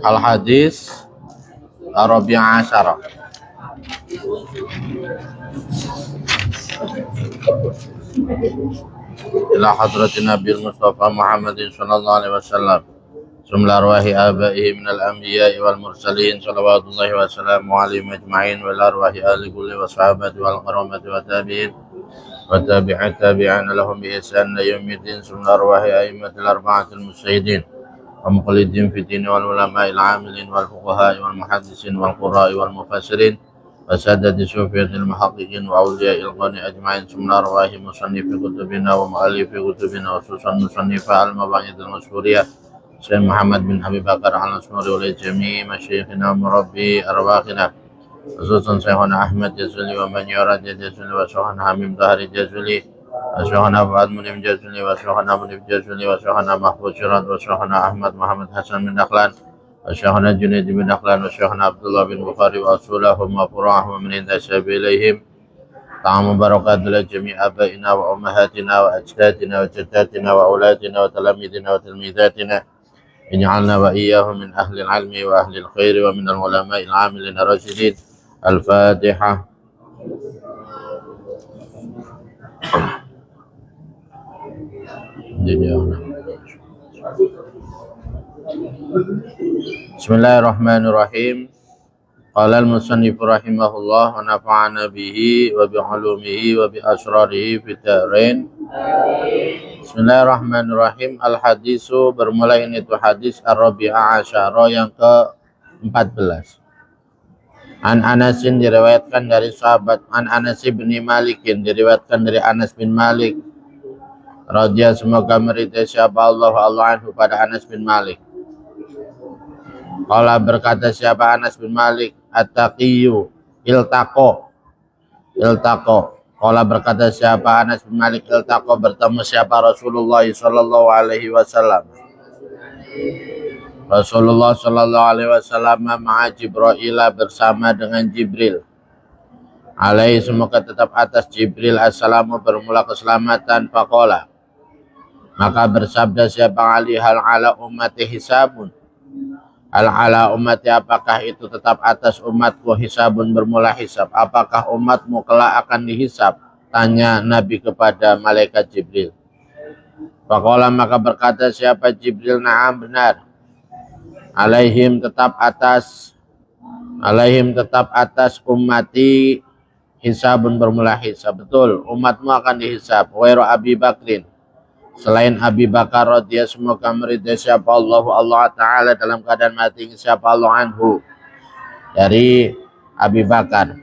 Al-Hadis Ar-Rabi'a Asyara. Ila hadratin Nabi Mustafa Muhammadin sallallahu alaihi wasallam sumla arwahi abaihi minal anbiya'i wal mursalin salawatullahi wa salamu alaihim ajma'in wal arwahi ahli kulli wa sahabati wal karamati wa tabi'in wa tabi'at tabi'an lahum bi ihsan ila yaumiddin sumla arwahi a'immatil arba'atil mujtahidin wa muqallidin fi din wal ulama'il 'amilin wal fuqaha'i wal muhaddisin wal qurra'i wal mufassirin وسادة صوفية المحققين وأولياء القرن أجمعين ثم أرواح مصنف كتبنا ومؤلف كتبنا وخصوصا مصنف المباحث المشهورية شيخ محمد بن أبي بكر الأنصاري ولجميع مشايخنا ومربي أرواحنا خصوصا شيخنا أحمد جزولي ومن يراد جزولي وشيخنا حميم طاهر جزولي وشيخنا فؤاد منيم جزولي وشيخنا منيف جزولي وشيخنا محفوظ شيرات وشيخنا أحمد محمد حسن بن دخلان وشيخنا جنيد بن دخلان وشيخنا عبد الله بن بخاري وأصولهم وفروعهم ومن انتسب إليهم طعام بركات لجميع آبائنا وأمهاتنا وأجدادنا وجداتنا وأولادنا وتلاميذنا وتلميذاتنا اجعلنا وإياهم من أهل العلم وأهل الخير ومن العلماء العاملين الراشدين. الفاتحة. Bismillahirrahmanirrahim. Qala al-musannif rahimahullah wa nafa'ana bihi wa bi 'ulumihi wa bi asrarihi fid dharain. Bismillahirrahmanirrahim. Al-hadisu bermulai ini itu hadis Ar-Rabi'a Asyara yang ke-14. An Anasin diriwayatkan dari sahabat An Anas bin Malikin diriwayatkan dari Anas bin Malik radhiyallahu semoga meridai siapa Allah anhu pada Anas bin Malik. Qala berkata siapa Anas bin Malik at-taqiyyu iltaqo. Qala berkata siapa Anas bin Malik iltaqo bertemu siapa Rasulullah sallallahu alaihi wasallam. Rasulullah sallallahu alaihi wasallam ma'a Jibril bersama dengan Jibril. Alaihi semoga tetap atas Jibril assalamu bermula keselamatan faqala. Maka bersabda siapa Ali hal ala ummati hisabun. Al ala ummati apakah itu tetap atas umatku hisabun bermula hisab. Apakah umatmu kelak akan dihisab? Tanya Nabi kepada malaikat Jibril. Faqala maka berkata siapa Jibril na'am benar. Alaihim tetap atas ummati hisabun bermula hisab. Betul, umatmu akan dihisab. Wairu Abi Bakrin. Selain Abi Bakar radhiyallahu semoga meridai siapa Allah Ta'ala dalam keadaan mati siapa Allah anhu dari Abi Bakar.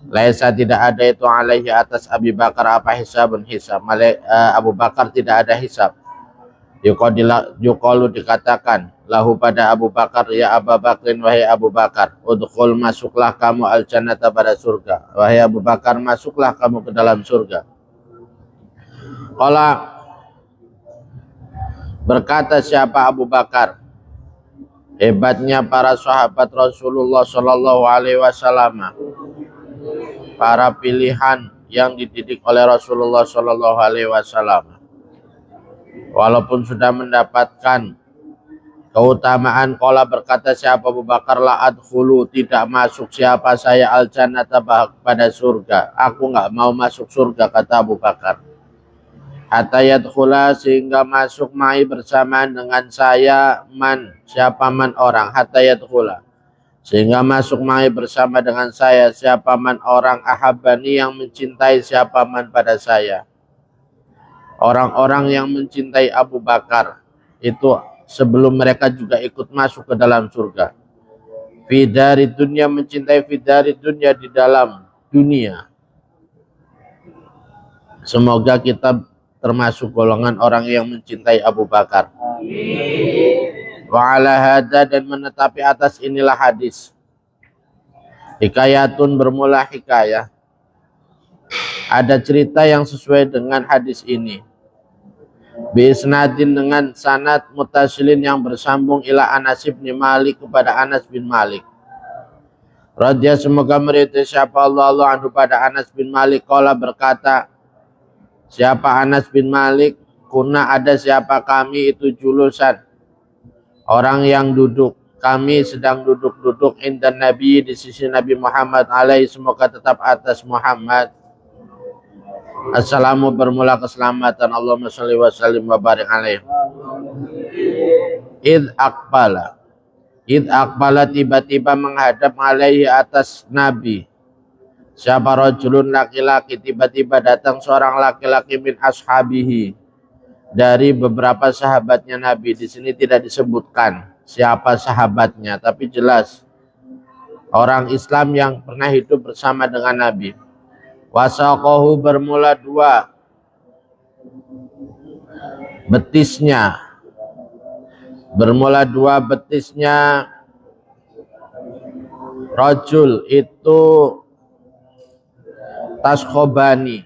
Laisa tidak ada itu alaihi atas Abi Bakar apa hisabun hisab. Abu Bakar tidak ada hisab. Yuqalu dikatakan lahu pada Abu Bakar ya Abu Bakrin wahai Abu Bakar udkhul masuklah kamu al-jannata pada surga. Wahai Abu Bakar masuklah kamu ke dalam surga. Qala berkata siapa Abu Bakar, hebatnya para sahabat Rasulullah sallallahu alaihi wasallam, para pilihan yang dididik oleh Rasulullah sallallahu alaihi wasallam. Walaupun sudah mendapatkan keutamaan, qala berkata siapa Abu Bakar la adkhulu tidak masuk siapa saya al-jannata pada surga. Aku enggak mau masuk surga kata Abu Bakar. Hatta yadkhula sehingga masuk mai bersamaan dengan saya siapa man orang hatta yadkhula sehingga masuk mai bersama dengan saya siapa man orang ahabbani yang mencintai siapa man pada saya. Orang-orang yang mencintai Abu Bakar itu sebelum mereka juga ikut masuk ke dalam surga. Fidari dunia mencintai fidari dunia di dalam dunia. Semoga kita termasuk golongan orang yang mencintai Abu Bakar. Amin. Wa ala hadza dan menetapi atas inilah hadis. Hikayatun bermula hikayah. Ada cerita yang sesuai dengan hadis ini. Bi isnadin dengan sanad mutasilin yang bersambung ila Anas bin Malik kepada Anas bin Malik. Radhiyallahu semoga meridai siapa Allah anhu pada Anas bin Malik qala berkata siapa Anas bin Malik, kuna ada siapa kami itu julusan. Orang yang duduk. kami sedang duduk-duduk indan Nabi di sisi Nabi Muhammad alaihi semoga tetap atas Muhammad. Assalamu bermula keselamatan. Allahumma sholli wa sallim wa barik alaihi. Id akbala tiba-tiba menghadap alaihi atas Nabi. Siapa rajulun laki-laki, tiba-tiba datang seorang laki-laki min ashabihi, dari beberapa sahabatnya Nabi. Di sini tidak disebutkan siapa sahabatnya, tapi jelas orang Islam yang pernah hidup bersama dengan Nabi. Wasaqahu bermula dua betisnya. Rajul itu Taskhobani.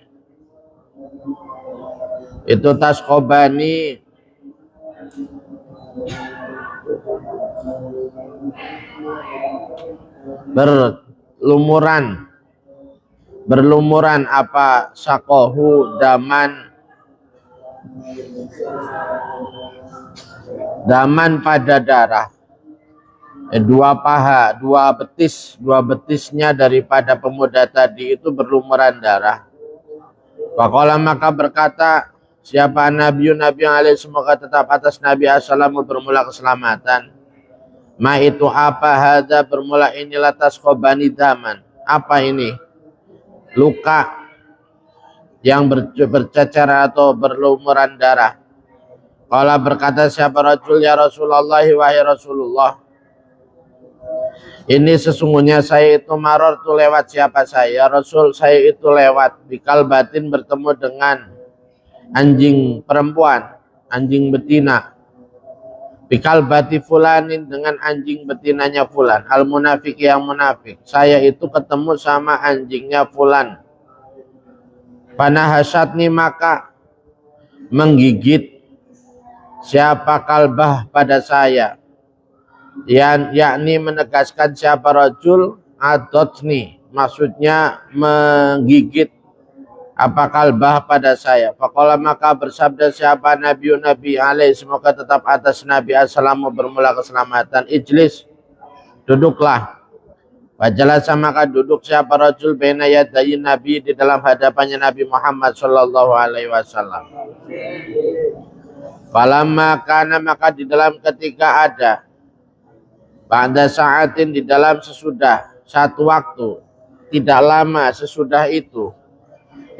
Berlumuran apa sakohu daman pada darah. Dua betisnya daripada pemuda tadi itu berlumuran darah. Faqala maka berkata siapa Nabi yang alaihi semoga tetap atas Nabi assalamu bermula keselamatan. Ma itu apa hadza bermula inilah taskhobani daman. Apa ini? Luka yang bercecer atau berlumuran darah. Qala berkata siapa rajul ya Rasulullah wahai Rasulullah. Ini sesungguhnya saya itu maror tu lewat siapa saya Rasul, saya itu lewat bikal batin bertemu dengan anjing perempuan, anjing betina. Bikal bati fulanin dengan anjing betinanya fulan, al munafik yang munafik. Saya itu ketemu sama anjingnya fulan. Panahasatni maka menggigit siapa kalbah pada saya. Yakni menegaskan siapa rajul adotni, maksudnya menggigit apa kalbah pada saya. Faqala maka bersabda siapa Nabi alaihi semoga tetap atas Nabi assalamu bermula keselamatan. Ijlis, duduklah. Wajalasa maka duduk siapa rajul baina yadayi Nabi di dalam hadapannya Nabi Muhammad sallallahu alaihi wasallam. Falamma kana maka di dalam ketika ada pada saatin di dalam sesudah satu waktu, tidak lama sesudah itu,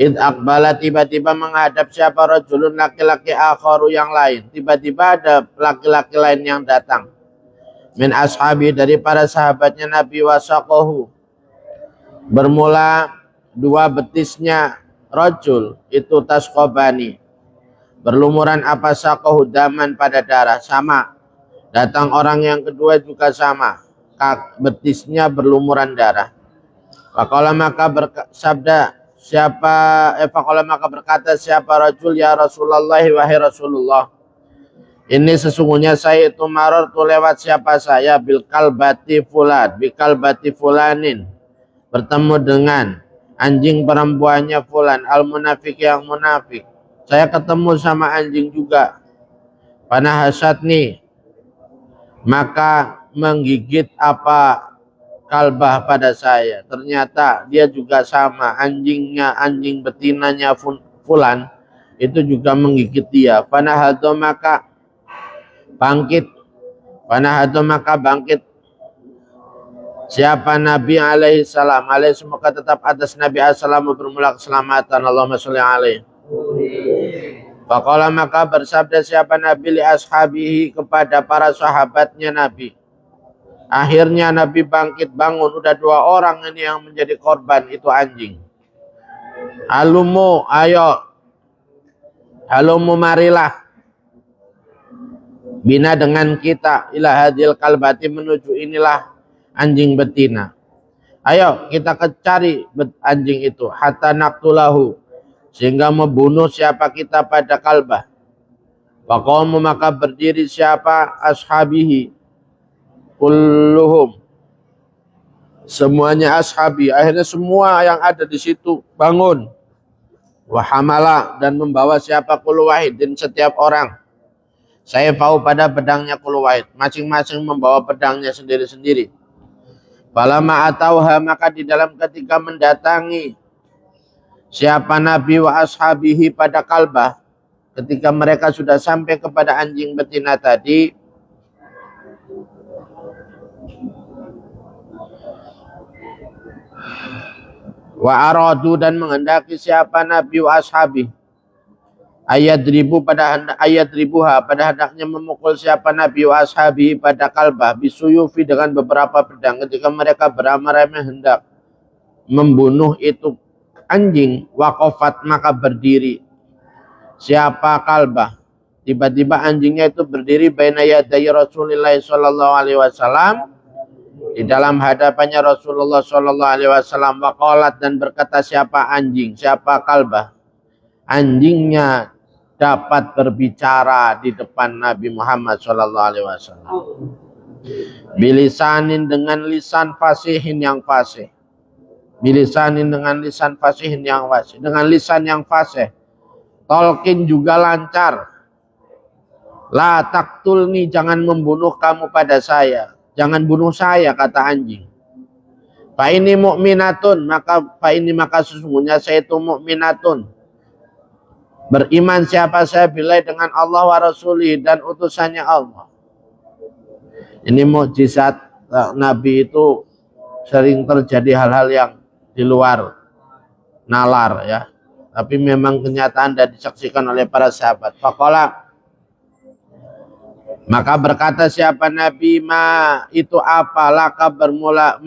id akbala tiba-tiba menghadap siapa rajulun laki-laki akharu yang lain. Tiba-tiba ada laki-laki lain yang datang. Min ashabi dari para sahabatnya Nabi wasaqahu. Bermula dua betisnya rajul itu tasqobani. Berlumuran apa saqahu daman pada darah sama. Datang orang yang kedua juga sama, betisnya berlumuran darah. Faqala maka berkata siapa rajul ya Rasulullah wahai Rasulullah. Ini sesungguhnya saya itu maror tu lewat siapa saya bikal bati fulanin. Bertemu dengan anjing perempuannya fulan al munafik yang munafik. Saya ketemu sama anjing juga. Panahasatni maka menggigit apa kalbah pada saya. Ternyata dia juga sama, anjing betinanya fulan itu juga menggigit dia. Panahado maka bangkit siapa Nabi alaihi salam alaihi semoga tetap atas Nabi assalamu bermula keselamatan. Allahumma sholli alaihi. Faqala maka bersabda siapa Nabi li ashabihi kepada para sahabatnya Nabi. Akhirnya Nabi bangkit bangun, udah dua orang ini yang menjadi korban itu anjing. Halumu marilah bina dengan kita ila hadil kalbati menuju inilah anjing betina. Ayo kita cari anjing itu hatta naqtulahu sehingga membunuh siapa kita pada kalbah. Faqamu maka berdiri siapa ashabihi kulluhum semuanya ashabi. Akhirnya semua yang ada di situ bangun. Wahamala dan membawa siapa kullu wahidin setiap orang. Sayfahu pada pedangnya kullu wahid, masing-masing membawa pedangnya sendiri-sendiri. Falamma atauha, maka di dalam ketika mendatangi siapa Nabi wa ashabihi pada kalbah, ketika mereka sudah sampai kepada anjing betina tadi, wa aradu, dan menghendaki siapa Nabi wa ashabi ayat ribuha pada hendaknya memukul siapa Nabi wa ashabi pada kalbah bisuyufi dengan beberapa pedang. Ketika mereka beramai-ramai hendak membunuh itu anjing, waqafat, maka berdiri siapa kalbah, tiba-tiba anjingnya itu berdiri baina yaday Rasulullah sallallahu alaihi wasallam, di dalam hadapannya Rasulullah sallallahu alaihi wasallam. Waqalat, dan berkata siapa anjing, siapa kalbah, anjingnya dapat berbicara di depan Nabi Muhammad sallallahu alaihi wasallam. Bilisanin, dengan lisan fasihin yang fasih. Bilisanin, dengan lisan fasihin yang fasih, dengan lisan yang fasih. Tolkin, juga lancar. La taktulni, jangan membunuh kamu pada saya, jangan bunuh saya, kata anjing. Fa ini mu'minatun, maka sesungguhnya saya itu mu'minatun, beriman siapa saya bilai dengan Allah wa rasulih, dan utusannya Allah. Ini mukjizat Nabi itu sering terjadi hal-hal yang di luar nalar ya, tapi memang kenyataan dan disaksikan oleh para sahabat. Faqala, maka berkata siapa Nabi, ma itu apa, laka bermula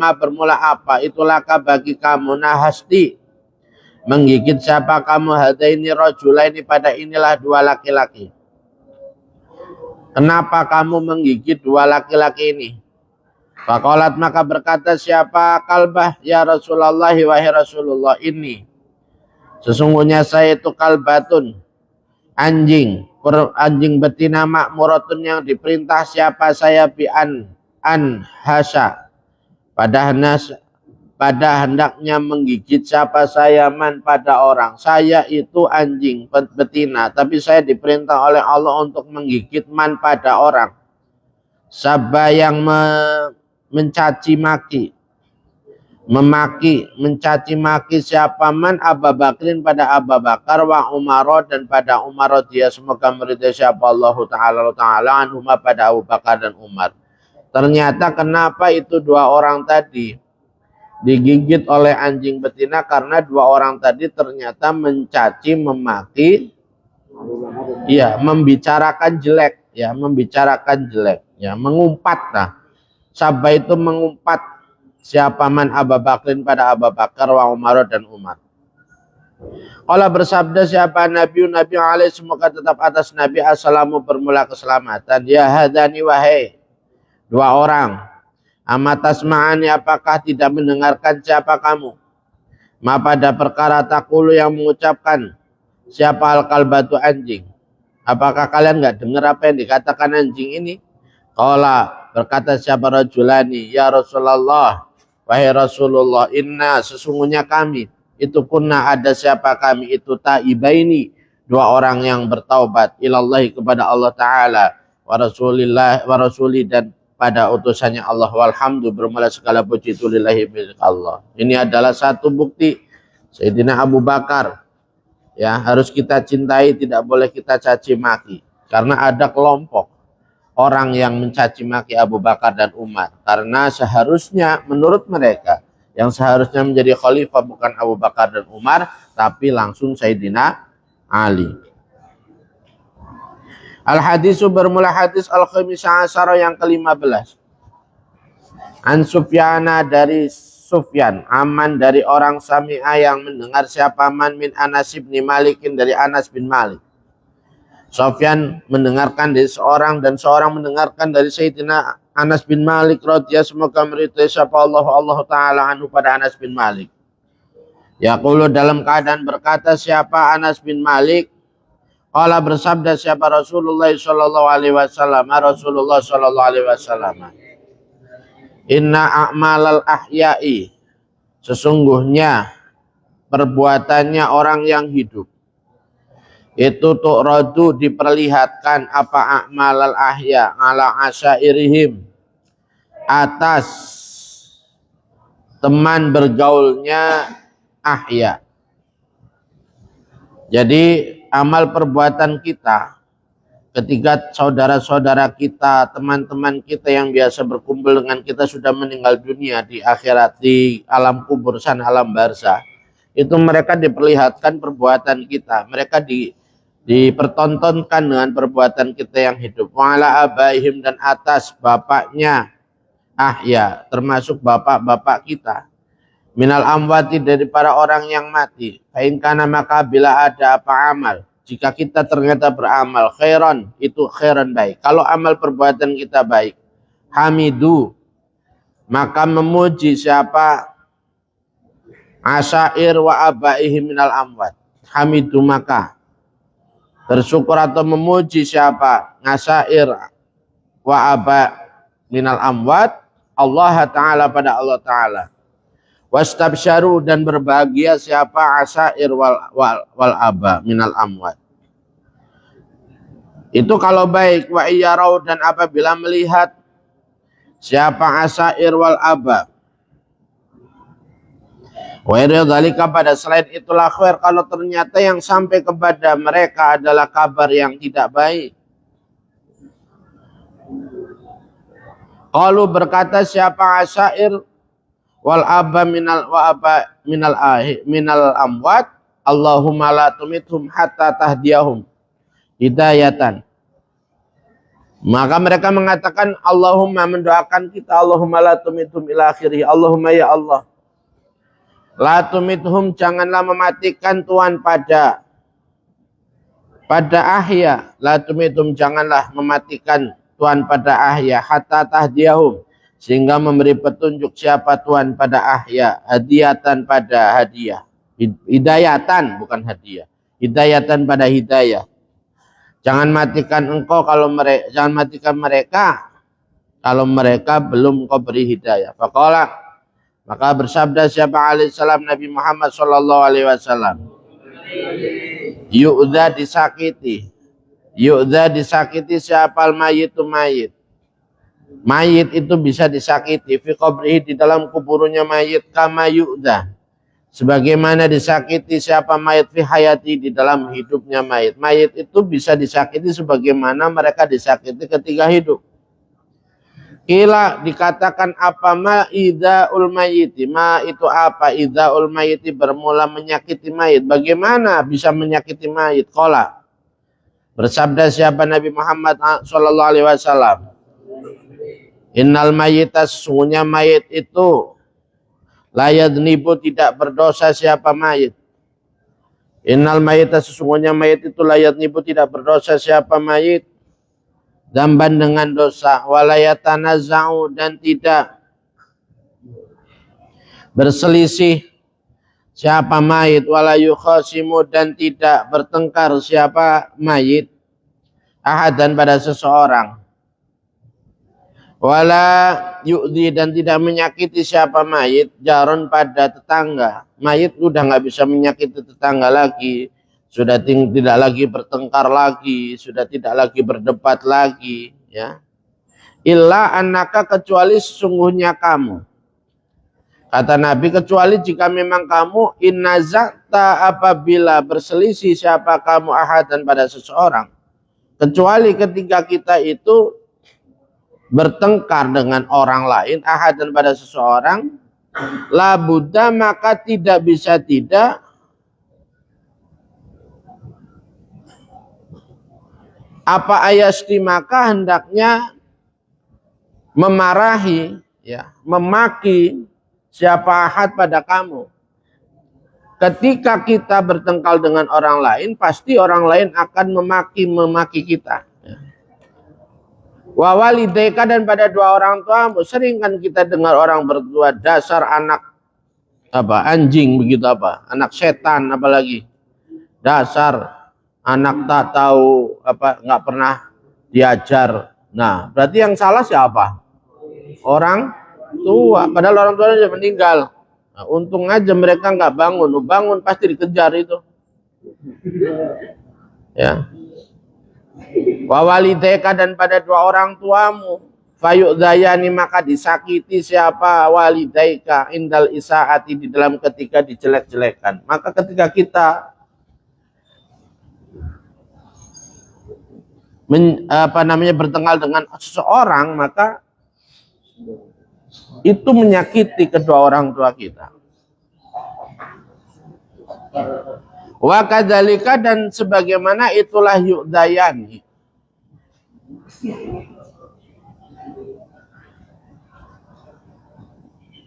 apa, itu laka bagi kamu, nahasti, menggigit siapa kamu, hadaini rajulaini, pada inilah dua laki-laki. Kenapa kamu menggigit dua laki-laki ini? Faqalat, maka berkata siapa kalbah, ya Rasulullah, wahai Rasulullah, ini sesungguhnya saya itu kalbatun, anjing betina, makmuratun, yang diperintah siapa saya bi an hasya, pada hendaknya menggigit siapa saya, man, pada orang. Saya itu anjing betina, tapi saya diperintah oleh Allah untuk menggigit man, pada orang. Sabah, yang mencaci maki, mencaci maki siapa man, Abu Bakrin, pada Abu Bakar, wa Umar, dan pada Umar, dia semoga meridai siapa Allah Ta'ala anhuma, pada Abu Bakar dan Umar. Ternyata kenapa itu dua orang tadi digigit oleh anjing betina, karena dua orang tadi ternyata mencaci, memaki, ya, membicarakan jelek, ya, mengumpat. Nah, Sabah itu mengumpat siapa man, Abu Bakrin, pada Abu Bakar, wa Umar, dan Umar. Qala, bersabda siapa Nabi alaihi, semoga tetap atas Nabi assalamu, bermula keselamatan, ya hadani, wahai dua orang, amatas ma'ani, apakah tidak mendengarkan siapa kamu, ma pada perkara takulu, yang mengucapkan siapa al-kalbatu, anjing. Apakah kalian nggak dengar apa yang dikatakan anjing ini? Qala, berkata siapa rajulani, ya Rasulullah, wahai Rasulullah, inna, sesungguhnya kami itu kunna, ada siapa kami itu, taibaini, dua orang yang bertaubat, ilallahi, kepada Allah Ta'ala, wa rasuli, dan pada utusannya Allah, walhamdu, bermula segala puji itu lillahi, milik Allah. Ini adalah satu bukti Sayyidina Abu Bakar, ya, harus kita cintai, tidak boleh kita caci maki, karena ada kelompok orang yang mencaci maki Abu Bakar dan Umar, karena seharusnya menurut mereka yang seharusnya menjadi khalifah bukan Abu Bakar dan Umar, tapi langsung Sayyidina Ali. Al-hadisu, bermula hadis al-khamisah asyara, yang ke-15. An Sufyana, dari Sufyan, aman, dari orang sami'a, yang mendengar siapa man, min Anas bin Malikin, dari Anas bin Malik. Sufyan mendengarkan dari seorang, dan seorang mendengarkan dari Sayyidina Anas bin Malik radhiyallahu, semoga meridai siapa Allah Ta'ala anhu, pada Anas bin Malik. Yaqulu, dalam keadaan berkata siapa Anas bin Malik, qala, bersabda siapa Rasulullah sallallahu alaihi wasallam, Rasulullah sallallahu alaihi wasallam, inna a'malal ahya'i, sesungguhnya perbuatannya orang yang hidup, itu tu'radu diperlihatkan apa a'malal ahya ala asyairihim atas teman bergaulnya ahya. Jadi amal perbuatan kita ketika saudara-saudara kita, teman-teman kita yang biasa berkumpul dengan kita sudah meninggal dunia di akhirat, di alam kubur sana, alam barzah, itu mereka diperlihatkan perbuatan kita, mereka dipertontonkan dengan perbuatan kita yang hidup. Wa'ala abaihim, dan atas bapaknya ahya, termasuk bapak-bapak kita, minal amwati, dari para orang yang mati. Fa'in kana, maka bila ada apa amal, jika kita ternyata beramal khairan, itu khairan baik. Kalau amal perbuatan kita baik, hamidu, maka memuji siapa? Asyair wa abaihi minal amwat. Hamidu, maka bersyukur atau memuji siapa? Asyair wa aba minal amwat, Allah Ta'ala, pada Allah Ta'ala. Wastabsyaru, dan berbahagia siapa? Asyair wal aba minal amwat. Itu kalau baik. Wa iyarau, dan apabila melihat siapa? Asyair wal aba. Wa iridhalika, pada selain itulah khair, kalau ternyata yang sampai kepada mereka adalah kabar yang tidak baik. Qalu, berkata siapa? Asyair wal aba minal amwat, Allahumma la tumithum hatta tahdiyahum hidayatan. Maka mereka mengatakan, Allahumma, mendoakan kita, Allahumma la tumithum ila akhirih, Allahumma ya Allah, la tumithum, janganlah mematikan Tuhan pada ahya, la tumithum, janganlah mematikan Tuhan pada ahya, hatta tahdiyahum, sehingga memberi petunjuk siapa Tuhan pada ahya, hadiyatan, pada hadiah, hidayatan, bukan hadiah, hidayatan, pada hidayah. Jangan matikan engkau jangan matikan mereka kalau mereka belum engkau beri hidayah. Faqala, maka bersabda siapa? Alaihissalam, Nabi Muhammad sallallahu alaihi wasallam, yu'dha, disakiti, yu'dha, disakiti siapa? Al-mayitu, mayit. Mayit itu bisa disakiti fi qabrihi, di dalam kuburnya mayit, kama yu'dha, sebagaimana disakiti siapa? Mayit fi hayati, di dalam hidupnya mayit. Mayit itu bisa disakiti sebagaimana mereka disakiti ketika hidup. Kila, dikatakan apa? Ma idzaul mayiti, ma itu apa? Idzaul mayiti, bermula menyakiti mayit. Bagaimana bisa menyakiti mayit? Qala, bersabda siapa? Nabi Muhammad sallallahu alaihi wasallam, innal mayyitas, sesungguhnya mayit itu, la yadnibu, tidak berdosa siapa mayit. Innal mayyitas, sesungguhnya mayit itu, la yadnibu, tidak berdosa siapa mayit, dzamban, dengan dosa, wala yatanaza'u, dan tidak berselisih siapa mayit, wala yukhasimu, dan tidak bertengkar siapa mayit, ahadan, pada seseorang, wala yu'di, dan tidak menyakiti siapa mayit, jaron, pada tetangga. Mayit udah nggak bisa menyakiti tetangga lagi, sudah tidak lagi bertengkar lagi, sudah tidak lagi berdebat lagi, ya. Illa annaka, kecuali sesungguhnya kamu, kata Nabi, kecuali jika memang kamu, innazakta, apabila berselisih siapa kamu, ahadan, pada seseorang, kecuali ketika kita itu bertengkar dengan orang lain, ahadan, pada seseorang, la buddha, maka tidak bisa tidak, apa ayasti, maka hendaknya memarahi, ya, memaki siapa ahad pada kamu. Ketika kita bertengkar dengan orang lain, pasti orang lain akan memaki kita. Wa walidayka, dan pada dua orang tuamu. Sering kan kita dengar orang berdua, dasar anak apa, anjing begitu, apa, anak setan, apalagi dasar anak tak tahu apa, nggak pernah diajar. Nah, berarti yang salah siapa? Orang tua. Padahal orang tuanya sudah meninggal. Nah, untung aja mereka nggak bangun. Bangun pasti dikejar itu. Ya. Wa walidayka, dan pada dua orang tuamu, fayu'dayani, maka disakiti siapa walidayka indal isaati, di dalam ketika dijelek-jelekan. Maka ketika kita bertengkar dengan seseorang, maka itu menyakiti kedua orang tua kita. Wa kadzalika, dan sebagaimana itulah yu'dayani,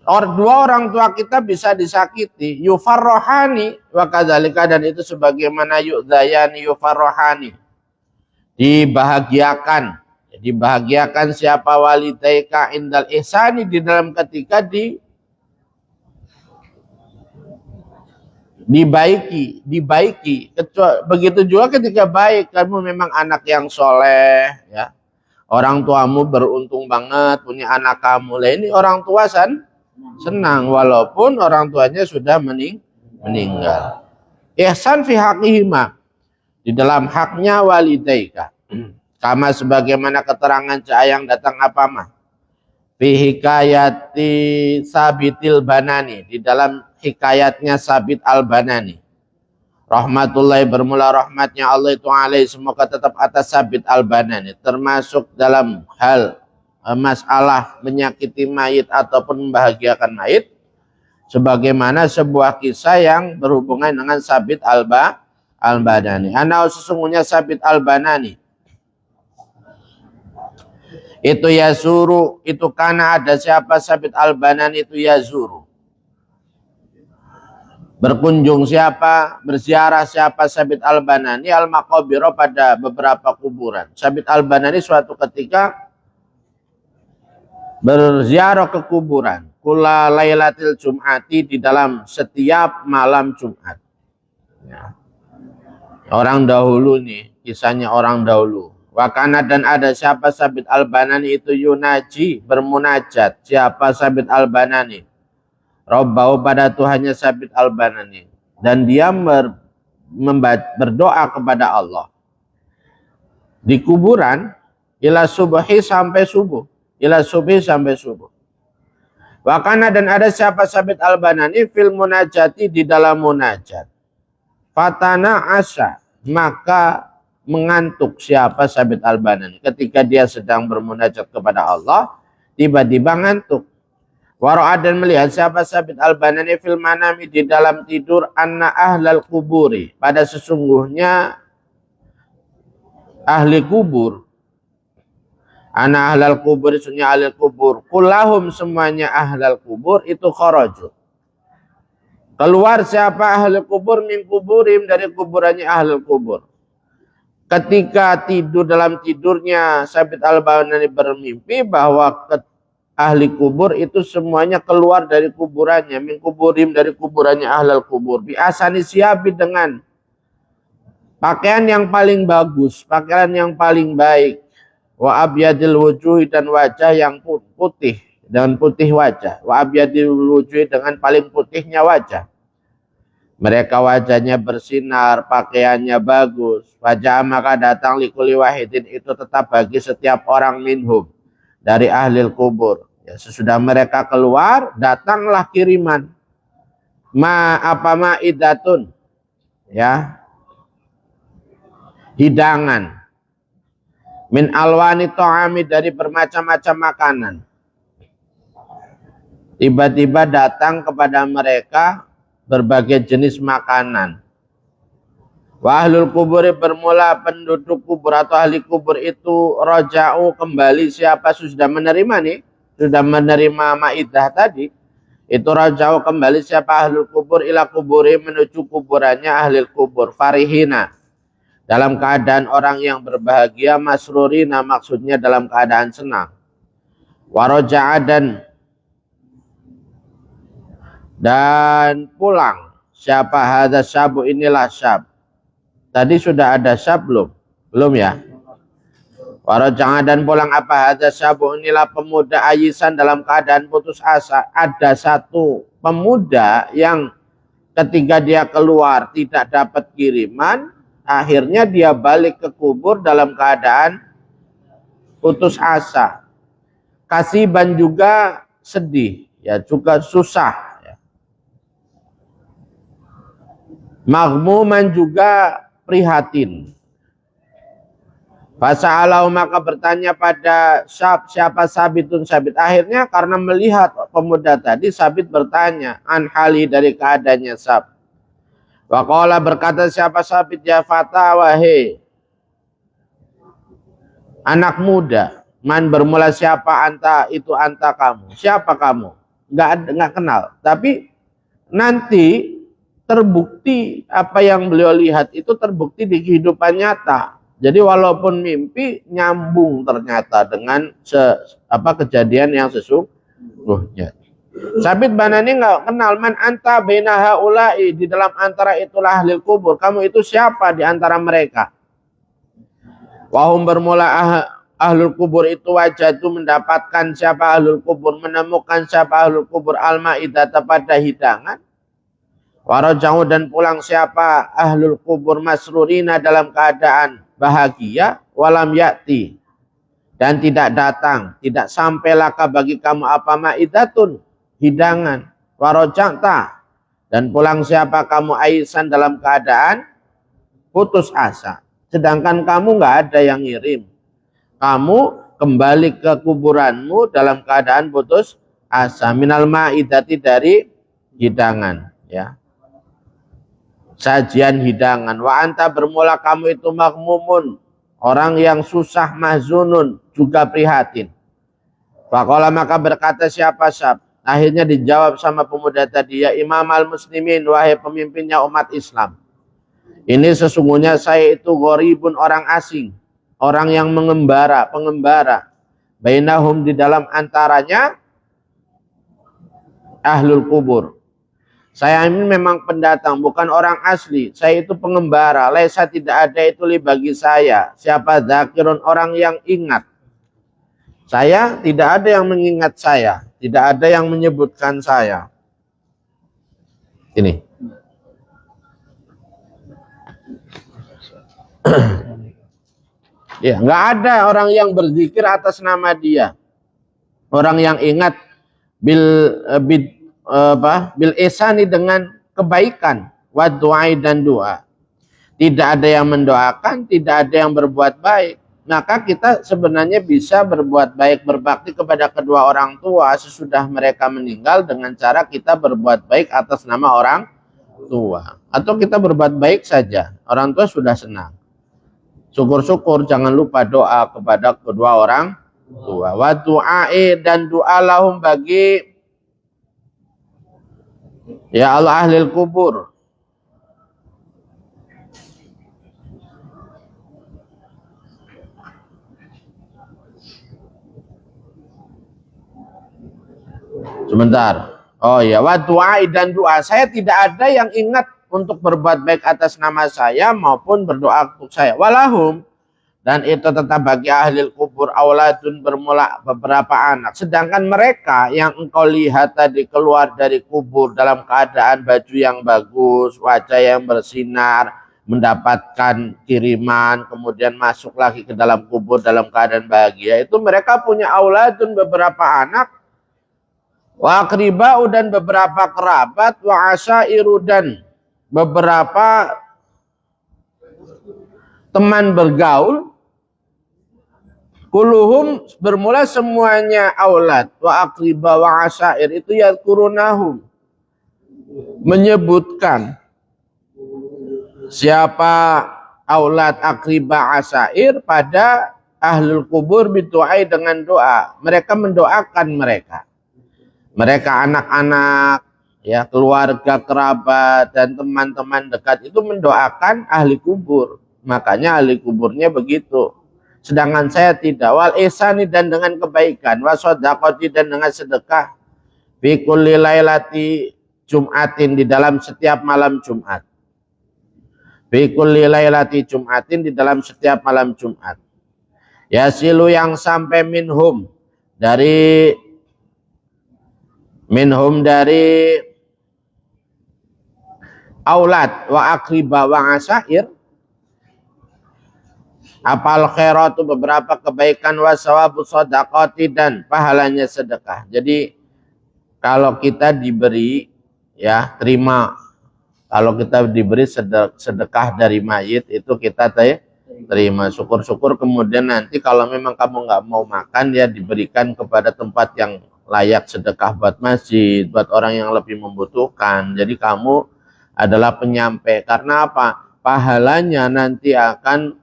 dua orang tua kita bisa disakiti, yufarrohani, wa kadzalika, dan itu sebagaimana yu'dayani yufarrohani, dibahagiakan. Dibahagiakan siapa walidayka indal ihsani, di dalam ketika dibaiki. Begitu juga ketika baik, kamu memang anak yang soleh, ya. Orang tuamu beruntung banget punya anak kamu. Lah ini orang tua senang walaupun orang tuanya sudah meninggal. Ihsan fi haqihima, di dalam haknya walidayka. Kama sebagaimana keterangan yang datang apa mah? Fi hikayati Sabitil Banani, di dalam hikayatnya Sabit Al-Banani. Rahmatullahi, bermula rahmatnya Allah itu alaihi, semoga tetap atas Sabit Al-Banani, termasuk dalam hal masalah menyakiti mayit ataupun membahagiakan mayit, sebagaimana sebuah kisah yang berhubungan dengan Sabit Al-Banani. Ana sesungguhnya Sabit Al-Banani itu yazuru, itu karena ada siapa Sabit Al-Banani itu yazuru, berkunjung siapa, berziarah siapa Sabit Al-Banani al-maqabiro, pada beberapa kuburan. Sabit Al-Banani suatu ketika berziarah ke kuburan, kula lailatil jum'ati, di dalam setiap malam Jumat. Ya. Orang dahulu nih, kisahnya orang dahulu. Wakana, dan ada siapa Sabit Al-Banani itu yunaji, bermunajat siapa Sabit Al-Banani Rabbahu, pada Tuhannya Sabit Al-Banani, dan dia berdoa kepada Allah di kuburan ila subhi, sampai subuh. Ila subhi, sampai subuh. Wakana, dan ada siapa Sabit Al-Banani fil munajati, di dalam munajat. Fatana asa, maka mengantuk siapa Sabit Al-Banani ketika dia sedang bermunajat kepada Allah, tiba-tiba ngantuk. Wara'a, dan melihat siapa Sabit Al-Banani fil manami, di dalam tidur, anna ahlal kuburi, pada sesungguhnya ahli kubur, anna ahlal kubur, sesungguhnya ahli kubur, kullahum, semuanya ahlal kubur itu kharaju, keluar siapa ahli kubur min kuburim, dari kuburannya ahli kubur. Ketika tidur, dalam tidurnya Sabit Al-Banani bermimpi bahwa ahli kubur itu semuanya keluar dari kuburannya, min kuburim, dari kuburannya ahlal kubur, bi asani siabi, dengan pakaian yang paling bagus, pakaian yang paling baik, wa abyadil wujuh, dan wajah yang putih, dengan putih wajah, wa abyadil wujuh, dengan paling putihnya wajah. Mereka wajahnya bersinar, pakaiannya bagus. Wajah, maka datang likuli wahidin, itu tetap bagi setiap orang minhum, dari ahli kubur. Ya, sesudah mereka keluar, datanglah kiriman. Ma'idatun, ya, hidangan. Min alwani to'ami, dari bermacam-macam makanan. Tiba-tiba datang kepada mereka berbagai jenis makanan. Wa ahlul kuburi, bermula penduduk kubur atau ahli kubur itu roja'u, kembali siapa sudah menerima nih, sudah menerima maidah tadi, itu roja'u, kembali siapa ahlul kubur ila kuburi, menuju kuburannya ahli kubur, farihina, dalam keadaan orang yang berbahagia, masrurina, maksudnya dalam keadaan senang. Wa roja'a, dan pulang siapa hadza syabu, inilah syab. Tadi sudah ada syab belum ya? Waraja'a, dan pulang apa hadza syabu, inilah pemuda ayisan, dalam keadaan putus asa. Ada satu pemuda yang ketika dia keluar tidak dapat kiriman, Akhirnya dia balik ke kubur dalam keadaan putus asa. Kasiban juga sedih, ya juga susah. Ya. Maghmuman juga prihatin. Fasa'alahu maka bertanya pada siapa Sabitun Sabit. Akhirnya karena melihat pemuda tadi, Sabit bertanya an hali dari keadaannya Sab. Wa qala berkata siapa Sabit, ya fata wahai anak muda, man bermula siapa anta, itu anta kamu. Siapa kamu? Enggak kenal. Tapi nanti terbukti apa yang beliau lihat itu terbukti di kehidupan nyata. Jadi walaupun mimpi nyambung ternyata dengan kejadian yang sesungguhnya. Sabit Banani nggak kenal man anta baina haula'i, di dalam antara itulah ahli kubur. Kamu itu siapa di antara mereka? Wahum bermula ahlul kubur itu wajadu mendapatkan siapa ahlul kubur, menemukan siapa ahlul kubur al-ma'idah pada hidangan. Waraja'u dan pulang siapa ahlul kubur masrurina dalam keadaan bahagia, walam yakti dan tidak datang, tidak sampai laka bagi kamu apa ma'idatun, hidangan. Waraja'ta dan pulang siapa kamu aisan dalam keadaan putus asa, sedangkan kamu nggak ada yang ngirim. Kamu kembali ke kuburanmu dalam keadaan putus asa, minal ma'idati dari hidangan, ya. Sajian hidangan. Wa anta bermula kamu itu maghmumun, orang yang susah, mahzunun juga prihatin. Faqala maka berkata siapa Sab, akhirnya dijawab sama pemuda tadi, ya Imam al-Muslimin, wahai pemimpinnya umat Islam, ini sesungguhnya saya itu gharibun, orang asing, orang yang pengembara, bainahum di dalam antaranya ahlul kubur. Saya ini memang pendatang, bukan orang asli. Saya itu pengembara. Laisa tidak ada itu li bagi saya. Siapa dzakirun, orang yang ingat. Saya tidak ada yang mengingat saya. Tidak ada yang menyebutkan saya. Ini. Ya, nggak ada orang yang berzikir atas nama dia. Orang yang ingat bil ihsani dengan kebaikan, wa du'ai dan doa. Tidak ada yang mendoakan, tidak ada yang berbuat baik. Maka kita sebenarnya bisa berbuat baik, berbakti kepada kedua orang tua sesudah mereka meninggal dengan cara kita berbuat baik atas nama orang tua. Atau kita berbuat baik saja, orang tua sudah senang. Syukur-syukur, jangan lupa doa kepada kedua orang tua. Wa du'ai dan doa lahum bagi ya Allah ahli kubur. Sebentar. Oh ya, wa du'ai dan doa. Saya tidak ada yang ingat untuk berbuat baik atas nama saya maupun berdoa untuk saya. Walahum, dan itu tetap bagi ahli kubur auladun bermula beberapa anak. Sedangkan mereka yang engkau lihat tadi keluar dari kubur dalam keadaan baju yang bagus, wajah yang bersinar, mendapatkan kiriman, kemudian masuk lagi ke dalam kubur dalam keadaan bahagia. Itu mereka punya auladun beberapa anak, wa akriba'u dan beberapa kerabat, wa asyairu dan beberapa teman bergaul. Kuluhum bermula semuanya aulad wa akriba wa asyair itu yadhkurunahum, menyebutkan siapa aulad akriba asyair pada ahlul kubur bidu'ai dengan doa. Mereka mendoakan mereka anak-anak, ya, keluarga, kerabat dan teman-teman dekat itu mendoakan ahli kubur. Makanya ahli kuburnya begitu. Sedangkan saya tidak. Wal ihsani dan dengan kebaikan, wa shadaqati dan dengan sedekah, fi kulli lailati Jum'atin di dalam setiap malam Jumat. Fi kulli lailati Jum'atin di dalam setiap malam Jumat. Yasilu yang sampai minhum dari aulad wa akriba wa asyair Apal khairatu beberapa kebaikan, wasawabu shadaqati dan pahalanya sedekah. Jadi kalau kita diberi ya terima, kalau kita diberi sedekah dari mayit itu kita terima, syukur-syukur. Kemudian nanti kalau memang kamu nggak mau makan ya diberikan kepada tempat yang layak sedekah, buat masjid, buat orang yang lebih membutuhkan. Jadi kamu adalah penyampai. Karena apa? Pahalanya nanti akan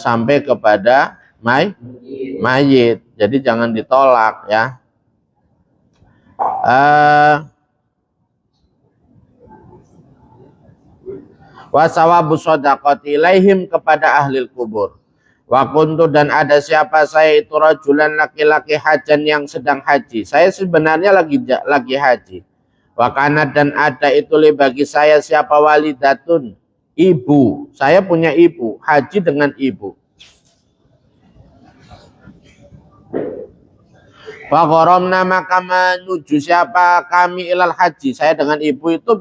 sampai kepada mayit. Jadi jangan ditolak ya. Wasawabu shadaqati ilaihim kepada ahli kubur. Wa kuntu dan ada siapa saya itu rajulan laki-laki hajan yang sedang haji. Saya sebenarnya lagi haji. Wa kana dan ada itu li bagi saya siapa walidatun, ibu. Saya punya ibu, haji dengan ibu. Wa gharamna maka menuju siapa kami ilal haji. Saya dengan ibu itu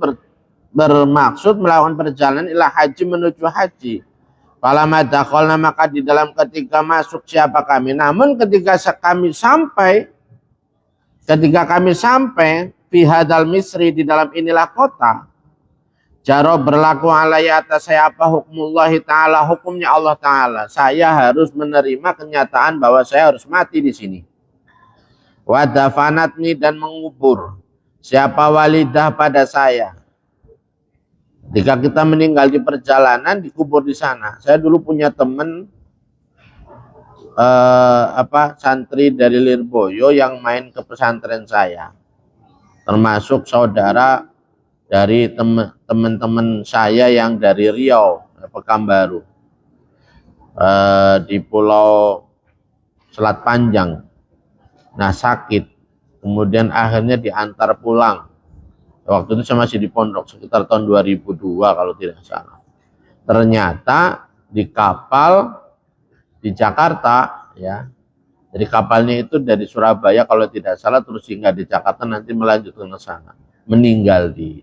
bermaksud melakukan perjalanan ila haji menuju haji. Falamma dakhalna maka di dalam ketika masuk siapa kami. Namun ketika kami sampai fi hadal misri di dalam inilah kota, jaro berlaku alaihi atas saya apa hukmullah taala, hukumnya Allah taala. Saya harus menerima kenyataan bahwa saya harus mati di sini. Wa dafanatni dan mengubur siapa walidah pada saya. Ketika kita meninggal di perjalanan dikubur di sana. Saya dulu punya teman santri dari Lirboyo yang main ke pesantren saya. Termasuk saudara dari teman-teman saya yang dari Riau, Pekanbaru. Di Pulau Selat Panjang. Nah, sakit. Kemudian akhirnya diantar pulang. Waktu itu saya masih di pondok sekitar tahun 2002 kalau tidak salah. Ternyata di kapal di Jakarta ya. Jadi kapalnya itu dari Surabaya kalau tidak salah terus singgah di Jakarta nanti melanjutkan ke sana. Meninggal di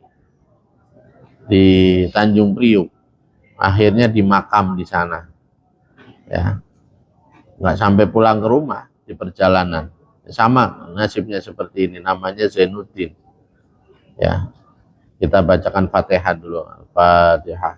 Tanjung Priuk. Akhirnya dimakam di sana. Ya. Nggak sampai pulang ke rumah di perjalanan. Sama nasibnya seperti ini, namanya Zainuddin. Ya, kita bacakan Fatihah dulu. Fatihah.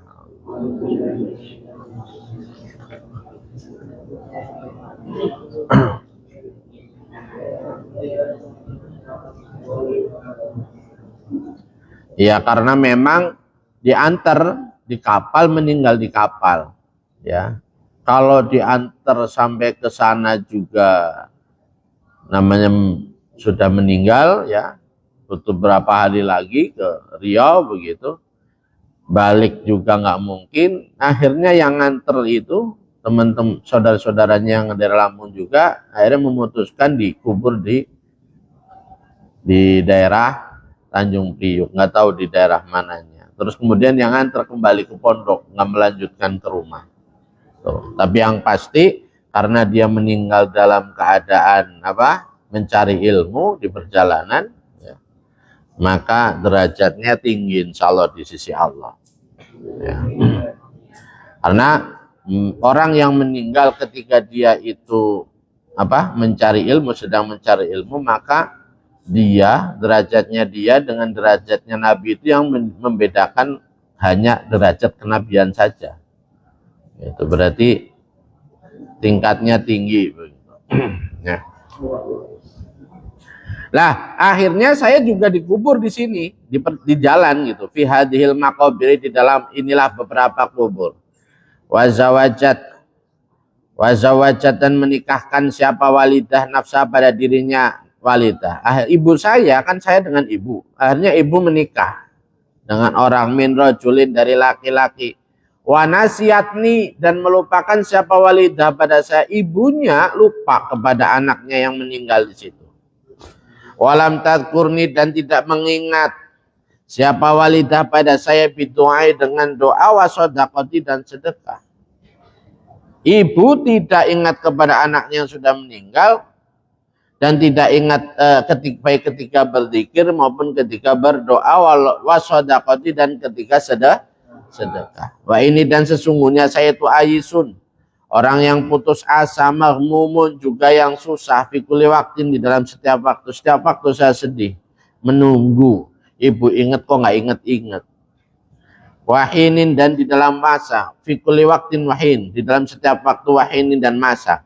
Ya, karena memang diantar di kapal, meninggal di kapal. Ya, kalau diantar sampai ke sana juga namanya sudah meninggal ya. Butuh berapa hari lagi ke Riau begitu, balik juga nggak mungkin. Akhirnya yang nganter itu teman-teman saudara-saudaranya yang dari Lampung juga akhirnya memutuskan dikubur di daerah Tanjung Priuk, nggak tahu di daerah mananya. Terus kemudian yang nganter kembali ke pondok, nggak melanjutkan ke rumah. Tuh. Tapi yang pasti karena dia meninggal dalam keadaan mencari ilmu di perjalanan. Maka derajatnya tinggi insya Allah di sisi Allah. Ya. Karena orang yang meninggal ketika dia itu mencari ilmu, sedang mencari ilmu, maka derajatnya dia dengan derajatnya Nabi itu yang membedakan hanya derajat kenabian saja. Itu berarti tingkatnya tinggi. Ya. Lah, akhirnya saya juga dikubur di sini, di jalan gitu. Fi hadhil maqabir, di dalam inilah beberapa kubur. Wazawajat dan menikahkan siapa walidah nafsa pada dirinya walidah. Ibu saya, kan saya dengan ibu. Akhirnya ibu menikah dengan orang min rajulin dari laki-laki. Wa nasiyatni dan melupakan siapa walidah pada saya. Ibunya lupa kepada anaknya yang meninggal di situ. Walam tadkurni dan tidak mengingat siapa walidah pada saya bidu'ai dengan doa wa shadaqati dan sedekah. Ibu tidak ingat kepada anaknya yang sudah meninggal dan tidak ingat ketika berzikir maupun ketika berdoa wa shadaqati dan ketika sedekah. Wah ini dan sesungguhnya saya itu ayisun, Orang yang putus asa, maghmumun, juga yang susah, fi kulli waktin, di dalam setiap waktu. Setiap waktu saya sedih, menunggu. Ibu ingat kok nggak ingat-ingat. Wahinin, dan di dalam masa, fi kulli waktin wahin, di dalam setiap waktu, wahinin, dan masa.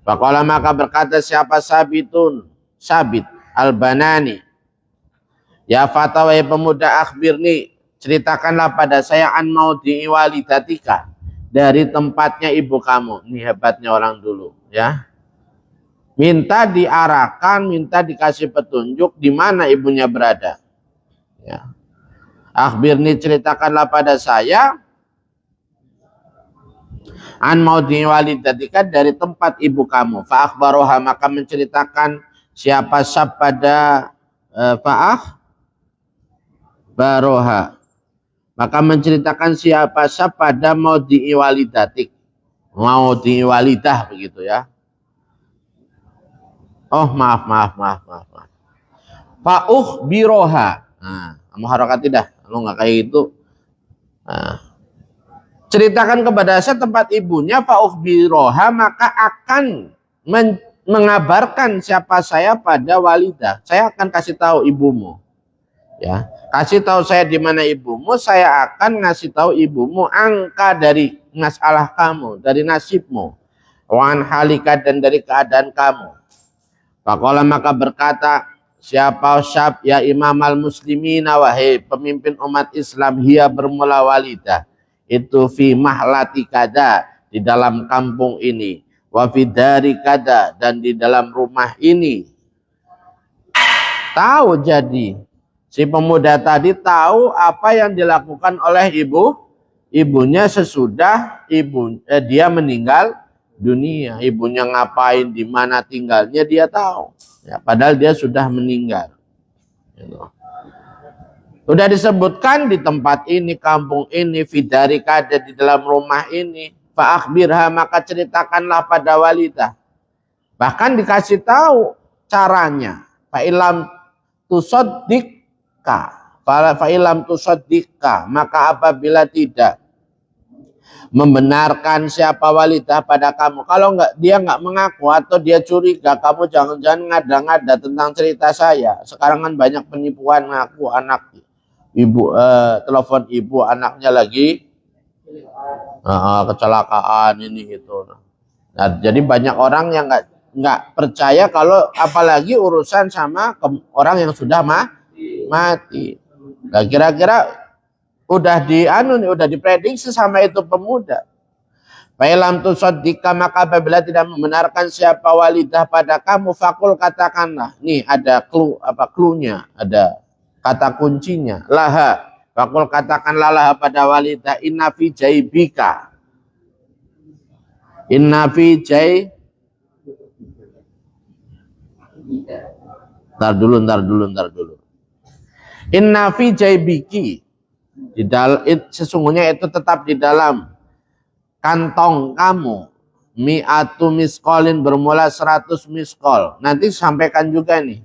Faqala, maka berkata siapa Sabitun, Sabit Al-Banani, ya fata, wahai pemuda, akhbirni, ceritakanlah pada saya, an maudhi'i walidatika, dari tempatnya ibu kamu. Ini hebatnya orang dulu, ya. Minta diarahkan, minta dikasih petunjuk di mana ibunya berada. Ya. Akhbirni, ceritakanlah pada saya, an maudhi'i walidatika, dari tempat ibu kamu. Fa akhbaroha, maka menceritakan siapa sab pada baroha, maka menceritakan siapa sab pada maudhi'i walidatik, maudhi'i walidah, begitu ya. Oh maaf. Fa ukhbiroha. Nah, kamu harokat tidak, kalau nggak kayak gitu. Nah, ceritakan kepada saya tempat ibunya, fa ukhbiroha, maka akan mengabarkan siapa saya pada walidah. Saya akan kasih tahu ibumu. Ya, kasih tahu saya di mana ibumu, saya akan ngasih tahu ibumu angka dari masalah kamu, dari nasibmu, wan halika, dan dari keadaan kamu. Faqala, maka berkata siapa syab, ya imam al-muslimina, wahai pemimpin umat Islam, hiya, bermula walidah itu, fi mahlati kada, di dalam kampung ini, wa fi dari kada, dan di dalam rumah ini. Tahu, jadi si pemuda tadi tahu apa yang dilakukan oleh ibunya sesudah dia meninggal dunia. Ibunya ngapain, di mana tinggalnya, dia tahu. Ya, padahal dia sudah meninggal. Sudah disebutkan di tempat ini, kampung ini, fidari kada, di dalam rumah ini. Fa akhbirha, maka ceritakanlah pada walidah. Bahkan dikasih tahu caranya. Fa ilam tusaddika, maka apabila tidak membenarkan siapa walidah pada kamu, kalau dia nggak mengaku atau dia curiga, kamu jangan-jangan ngada-ngada tentang cerita saya. Sekarang kan banyak penipuan, ngaku anak ibu, telepon ibu, anaknya lagi kecelakaan ini gitu. Nah, jadi banyak orang yang nggak percaya kalau apalagi urusan sama orang yang sudah mati. Nah, kira-kira udah diprediksi sama itu pemuda. Fa'ilam tusaddika, maka apabila tidak membenarkan siapa walidah pada kamu, fakul, katakanlah. Nih ada clue-nya, ada kata kuncinya. Laha, fakul, katakanlah laha pada walidah, inna fi jaibika. Inna fi jai. Ntar dulu. Inna fi jaibiki, sesungguhnya itu tetap di dalam kantong kamu, mi'atu miskolin, bermula 100 miskol. Nanti sampaikan juga nih,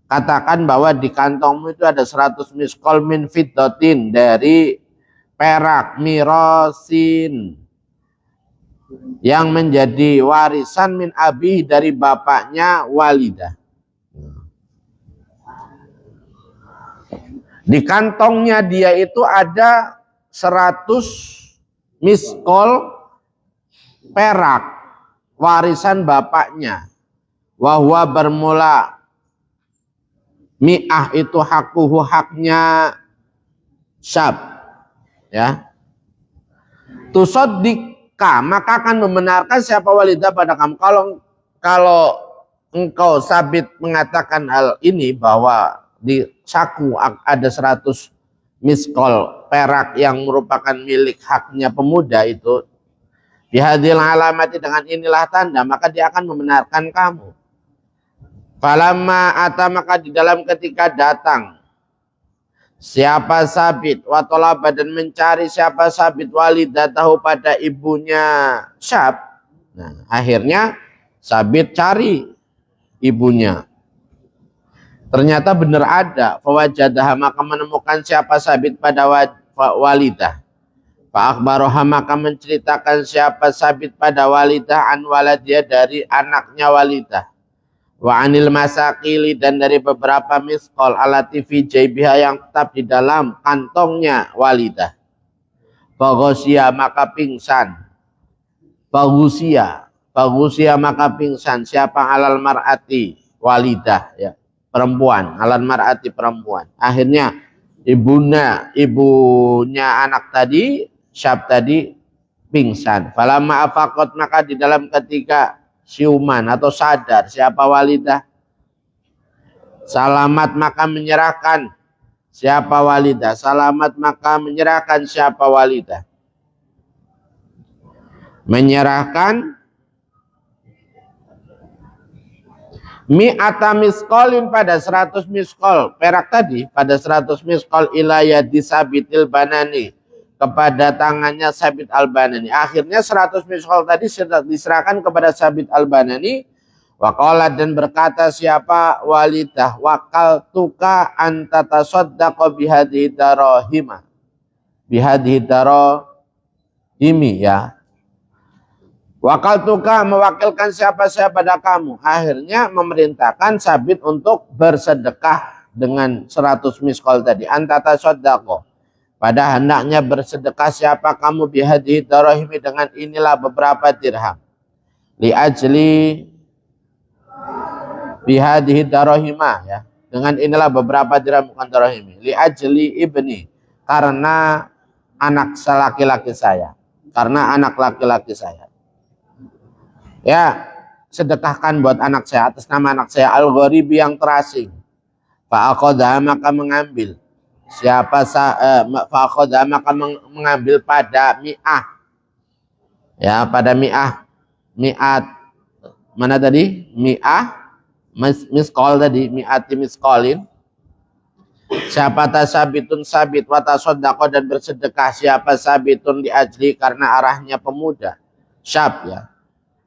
katakan bahwa di kantongmu itu ada 100 miskol, min fiddatin, dari perak, mirosin, yang menjadi warisan, min abi, dari bapaknya walidah. Di kantongnya dia itu ada 100 miskol perak, warisan bapaknya. Wahwa, bermula, mi'ah itu hakuhu, haknya syab. Ya. Tusaddika, maka akan membenarkan siapa walidah pada kamu. Kalau engkau Sabit mengatakan hal ini, bahwa di saku ada 100 miskol perak yang merupakan milik haknya pemuda itu, bihadil alamati, dengan inilah tanda, maka dia akan membenarkan kamu. Falamma ata, maka di dalam ketika datang siapa Sabit, wa talaba, dan mencari siapa Sabit walidatahu, pada ibunya Syab. Nah, akhirnya Sabit cari ibunya. Ternyata benar ada. Fawajadaha, maka menemukan siapa Sabit pada walidah. Pak Akbaroha maka menceritakan siapa Sabit pada Walidah an waladiyah dari anaknya Walidah. Wa anil masakili dan dari beberapa miskol alati fi jaibiha yang tetap di dalam kantongnya Walidah. Bagosia maka pingsan. Bagusia maka pingsan siapa alal mar'ati Walidah ya, perempuan, alal mar'ati perempuan. Akhirnya ibunya anak tadi, Syab tadi pingsan. Falamma afaqat maka di dalam ketika siuman atau sadar siapa Walidah, salamat maka menyerahkan siapa Walidah, salamat maka menyerahkan siapa Walidah, menyerahkan mi'ata miskolin pada 100 miskol perak tadi, pada 100 miskol ilayah disabitil banani kepada tangannya Sabit al-Banani. Akhirnya 100 miskol tadi diserahkan kepada Sabit al-Banani. Waqalat dan berkata siapa Walidah, wakal tuka anta tasaddaqa bihadhihi darahima. Bihadhihi darahimi ya. Wakal tuka mewakilkan siapa pada kamu. Akhirnya memerintahkan Sabit untuk bersedekah dengan 100 miskol tadi. Anta tasaddaqa. Pada hendaknya bersedekah siapa kamu bihadhihi darahimi dengan inilah beberapa dirham. Li ajli bihadhihi darahima ya. Dengan inilah beberapa dirham bukan darahimi. Li ajli ibni karena anak laki-laki saya. Karena anak laki-laki saya. Ya, sedekahkan buat anak saya atas nama anak saya al-gharibi yang terasing. Fa'aqadha maka mengambil. Siapa fa'akhoda maka mengambil pada mi'ah ya, pada mi'at mana tadi, mi'ah miskol tadi, mi'ati miskolin. Siapa tasabitun sabit wa tasaddaqo dan bersedekah siapa sabitun di ajli karena arahnya pemuda syab ya.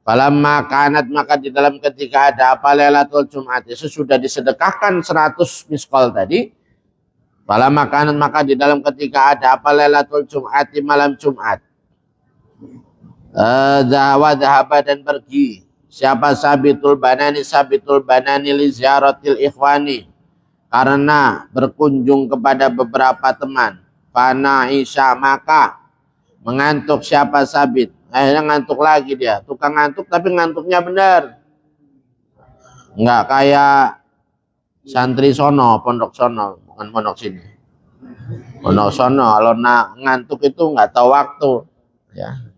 Falamma kanat maka di dalam ketika ada apa Lailatul Jumat sesudah disedekahkan 100 miskol tadi. Pada makanan maka di dalam ketika ada apa Lailatul Jumat di malam Jumat. Dhahaba dan pergi. Siapa Sabitul Banani li ziaratil ikhwani. Karena berkunjung kepada beberapa teman. Fana Isya maka mengantuk siapa Sabit. Akhirnya ngantuk lagi dia. Tukang ngantuk tapi ngantuknya benar. Enggak kayak santri sono, pondok sono. Bukan pondok sini. Pondok sono kalau ngantuk itu nggak tahu waktu ya.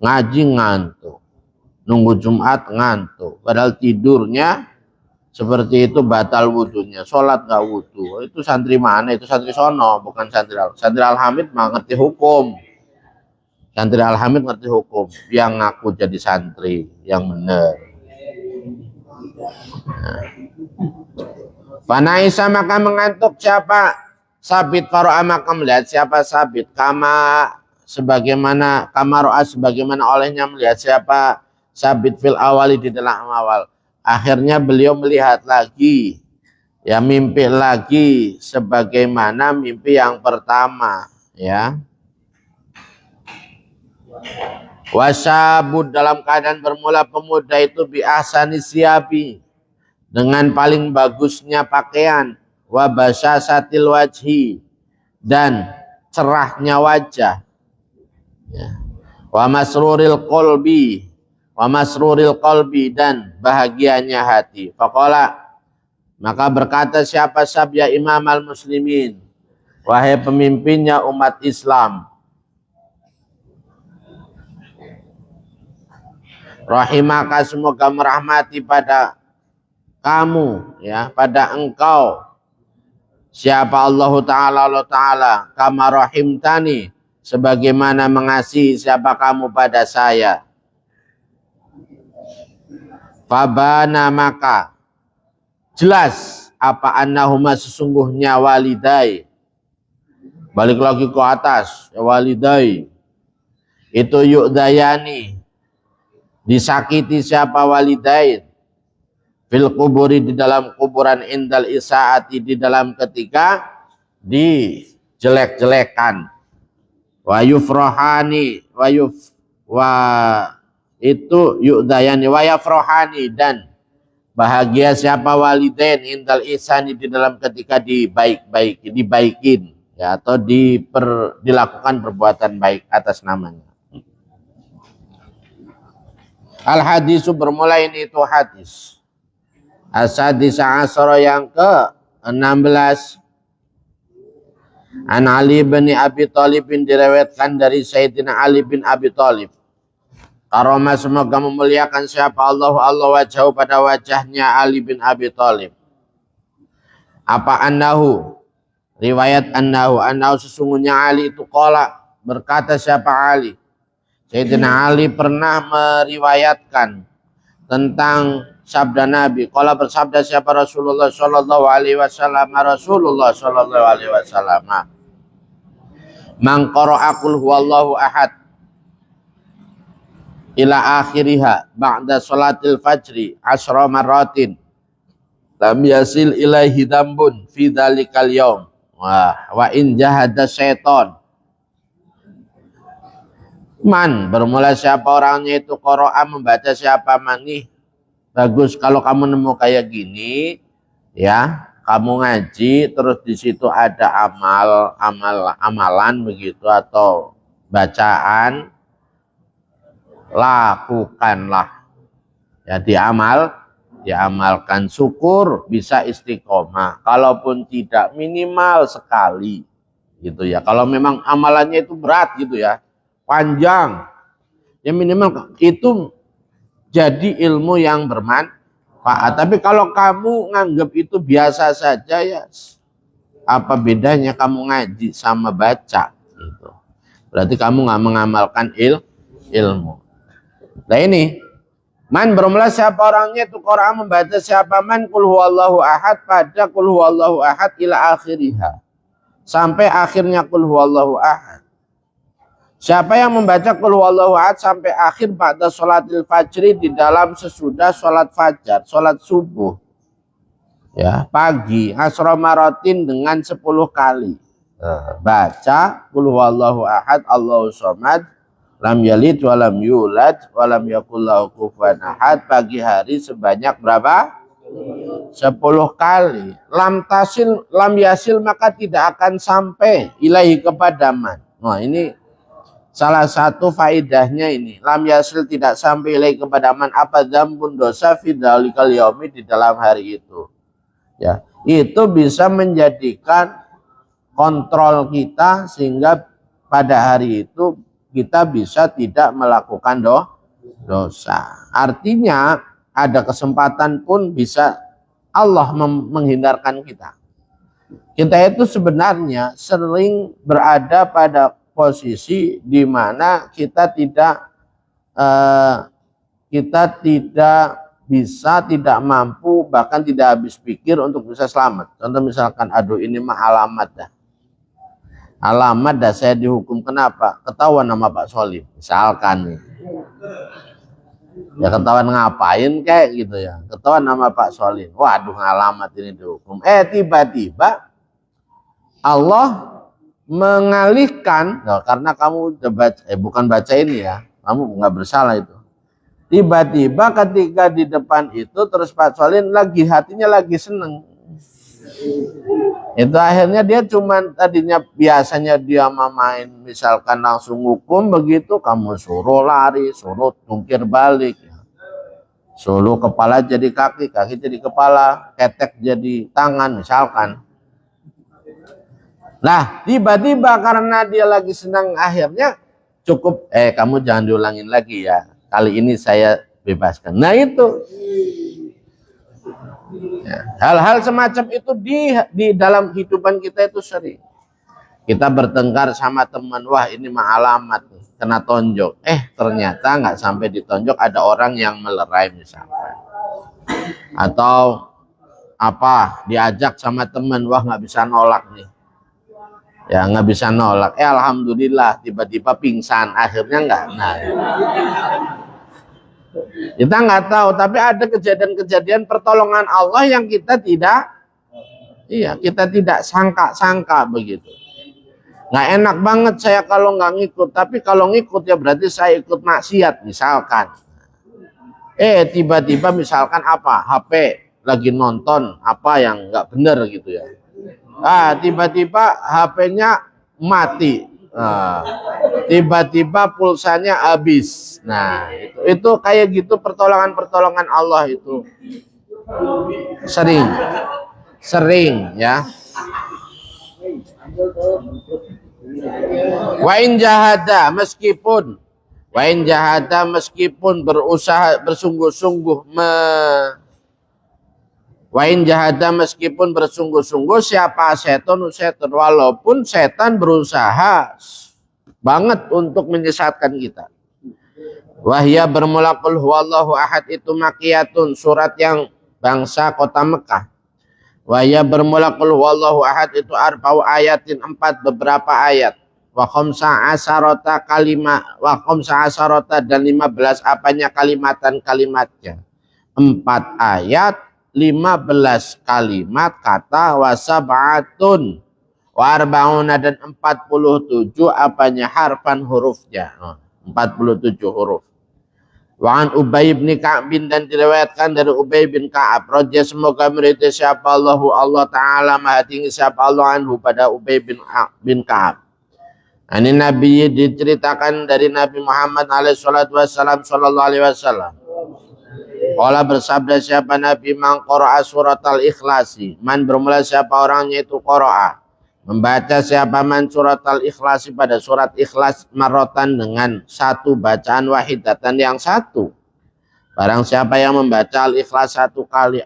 Ngaji ngantuk, nunggu Jumat ngantuk, padahal tidurnya seperti itu batal wudunya, sholat nggak wudu. Itu santri mana? Itu santri sono, bukan santri Al-Hamid mah ngerti hukum. Santri Al-Hamid ngerti hukum, yang ngaku jadi santri yang benar. Nah. Fanaisa maka mengantuk siapa Sabit faro'a maka melihat siapa Sabit kama sebagaimana kamaro'a sebagaimana olehnya melihat siapa Sabit fil awali di dalam awal. Akhirnya beliau melihat lagi ya, mimpi lagi sebagaimana mimpi yang pertama ya. Wasabud dalam keadaan bermula pemuda itu bi ahsani siyabi dengan paling bagusnya pakaian, wa basyasatil wajhi dan cerahnya wajah, ya. Wa masruril qalbi dan bahagianya hati. Faqala maka berkata siapa sabya imam al-muslimin, wahai pemimpinnya umat Islam, rahimaka semoga merahmati pada kamu ya, pada engkau siapa Allah Ta'ala kama rahimtani sebagaimana mengasihi siapa kamu pada saya. Fabana maka jelas apa annahuma sesungguhnya walidai, balik lagi ke atas ya, walidai itu yu'dayani disakiti siapa walidain fil kuburi di dalam kuburan indal isaati di dalam ketika dijelek-jelekan. wa yufrahani wa itu yu'dayani wa yafrahani, dan bahagia siapa walidain indal ihsani di dalam ketika dibaikin ya, atau dilakukan perbuatan baik atas namanya. Al hadisu bermulai ini itu hadis as-sadisa asyara yang ke-16. An Ali bin Abi Thalib direwetkan dari Sayyidina Ali bin Abi Thalib. Karomah, semoga memuliakan siapa Allah wajhahu pada wajahnya Ali bin Abi Thalib. Apa annahu? Riwayat annahu sesungguhnya Ali itu qala, berkata siapa Ali? Sayyidina Ali pernah meriwayatkan tentang sabda Nabi. Qala, bersabda siapa Rasulullah sallallahu alaihi wasallam, Rasulullah sallallahu alaihi wasallam. Man qara'a qul huwallahu ahad ila akhiriha ba'da salatil fajri asyra marratin lam yasil ilaihi dambun fi dzalikal yaum wa in jahada syaiton. Man, bermula siapa orangnya itu qara'a, membaca siapa man nih. Bagus kalau kamu nemu kayak gini ya, kamu ngaji terus di situ ada amalan begitu atau bacaan, lakukanlah ya, diamalkan, syukur bisa istiqomah, kalaupun tidak minimal sekali gitu ya. Kalau memang amalannya itu berat gitu ya, panjang ya, minimal itu jadi ilmu yang bermanfaat. Tapi kalau kamu nganggap itu biasa saja ya, apa bedanya kamu ngaji sama baca gitu. Berarti kamu nggak mengamalkan ilmu. Nah ini, man bermula siapa orangnya itu Quran membaca siapa man qul huwallahu ahad pada qul huwallahu ahad ila akhiriha, sampai akhirnya qul huwallahu ahad. Siapa yang membaca qul huwallahu ahad sampai akhir pada sholatil fajri, di dalam sesudah sholat fajar, sholat subuh ya, pagi, asyra maratin dengan 10 kali baca qul huwallahu ahad Allahu somad lam yalid walam yulad walam yakul lahu kufuwan ahad, pagi hari sebanyak berapa? 10 kali. Lam yasil maka tidak akan sampai ilahi kepada man. Nah ini salah satu faidahnya ini. Lam yasil tidak sampai ilahi kepada man apa dzambun, dosa fi dzalikal yaumi, di dalam hari itu. Ya, itu bisa menjadikan kontrol kita sehingga pada hari itu kita bisa tidak melakukan dosa. Artinya ada kesempatan pun bisa Allah menghindarkan kita. Kita itu sebenarnya sering berada pada posisi di mana kita tidak bisa, tidak mampu, bahkan tidak habis pikir untuk bisa selamat. Contoh misalkan, aduh ini mah alamat dah. Alamat dah saya dihukum, kenapa? Ketahuan nama Pak Solim misalkan nih. Ya ketahuan ngapain kayak gitu ya, ketahuan nama Pak Solim, waduh alamat ini dihukum. Tiba-tiba Allah mengalihkan, nah, karena kamu baca, bukan baca ini ya, kamu nggak bersalah itu. Tiba-tiba ketika di depan itu terus Pak Solim lagi hatinya lagi seneng. Itu akhirnya dia cuman tadinya biasanya dia main misalkan langsung hukum begitu, kamu suruh lari, suruh tungkir balik, suruh kepala jadi kaki, kaki jadi kepala, ketek jadi tangan misalkan. Nah tiba-tiba karena dia lagi senang akhirnya cukup, kamu jangan diulangin lagi ya, kali ini saya bebaskan. Nah itu hal-hal semacam itu di dalam kehidupan kita itu sering. Kita bertengkar sama teman, wah ini mah alamat nih, kena tonjok. Ternyata nggak sampai ditonjok, ada orang yang melerai misalkan. Atau apa, diajak sama teman, wah nggak bisa nolak nih. Ya nggak bisa nolak. Alhamdulillah tiba-tiba pingsan, akhirnya nggak. Nah, kita nggak tahu, tapi ada kejadian-kejadian pertolongan Allah yang kita tidak sangka-sangka begitu. Nggak enak banget saya kalau nggak ngikut, tapi kalau ngikut ya berarti saya ikut maksiat misalkan. Tiba-tiba misalkan apa, HP lagi nonton apa yang nggak bener gitu ya. Tiba-tiba HP-nya mati. Tiba-tiba pulsanya habis. Nah, itu kayak gitu pertolongan-pertolongan Allah itu sering ya. Wain jahada meskipun berusaha bersungguh-sungguh siapa setan walaupun setan berusaha banget untuk menyesatkan kita. Wahya bermula qul huwallahu ahad itu makiyatun, surat yang bangsa kota Mekah. Wahya bermula qul huwallahu ahad itu arba'u ayatin, 4 beberapa ayat. Wa khamsa asarota dan 15 apanya kalimatnya. 4 ayat 15 kalimat kata, wasab'atun wa arba'una dan 47 apanya harfan hurufnya. 47 huruf. Wa an Ubay bin Ka'ab dan diriwayatkan dari Ubay bin Ka'ab radhiyallahu semoga meridai siapa Allah taala maha tinggi siapa Allah anhu pada Ubay bin Ka'ab. Ini Nabi diceritakan dari Nabi Muhammad alaihi salatu wassalam sallallahu alaihi wasallam. Qala bersabda siapa Nabi man qara'a suratal ikhlasi, man bermula siapa orangnya itu qara'a, membaca siapa man suratal ikhlasi pada surat ikhlas marotan dengan satu bacaan wahidatan yang satu. Barang siapa yang membaca al-ikhlas 1 kali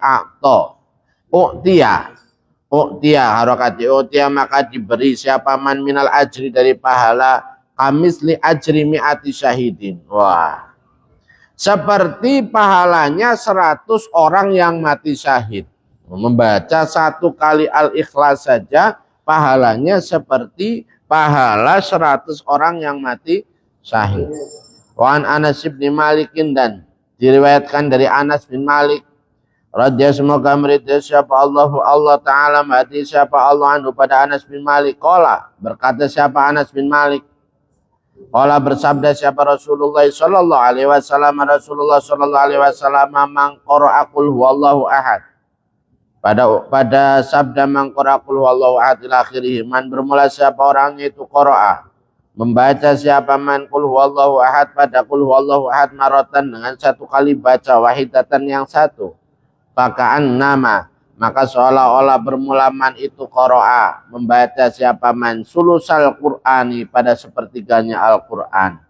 harokati maka diberi siapa man minal ajri dari pahala kamisli ajri mi'ati syahidin. Wah, seperti pahalanya 100 orang yang mati syahid. Membaca 1 kali al-ikhlas saja pahalanya seperti pahala 100 orang yang mati syahid. Wan Anas bin Malikin dan diriwayatkan dari Anas bin Malik radhiyallahu semoga meridai siapa Allah taala mati siapa Allah anhu pada Anas bin Malik. Qala berkata siapa Anas bin Malik, qala bersabda siapa Rasulullah sallallahu alaihi wasallam man qara'a qul huwallahu ahad, pada sabda man qara'a qul huwallahu ahad ila akhirih, man bermula siapa orangnya itu qara'a membaca siapa man qul huwallahu ahad pada qul huwallahu ahad marotan dengan 1 kali baca wahidatan yang satu, pakaan nama maka seolah-olah bermula man itu qara'a membaca siapa man sulusal Qur'ani pada sepertiganya Al-Qur'an.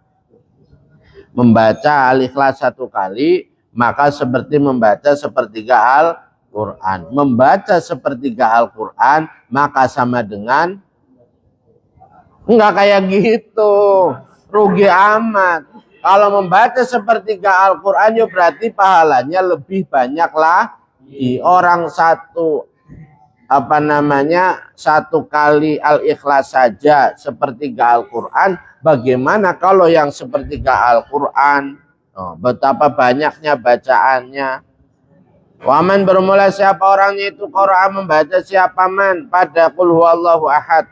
Membaca al-ikhlas 1 kali maka seperti membaca sepertiga Al-Qur'an. Membaca sepertiga Al-Qur'an maka sama dengan enggak kayak gitu, rugi amat. Kalau membaca sepertiga Al-Quran ya berarti pahalanya lebih banyak lah. Orang 1 kali al-ikhlas saja sepertiga Al-Quran, bagaimana kalau yang sepertiga Al-Quran? Betapa banyaknya bacaannya. Waman bermula siapa orangnya itu qara'a membaca siapa man pada qul huwallahu ahad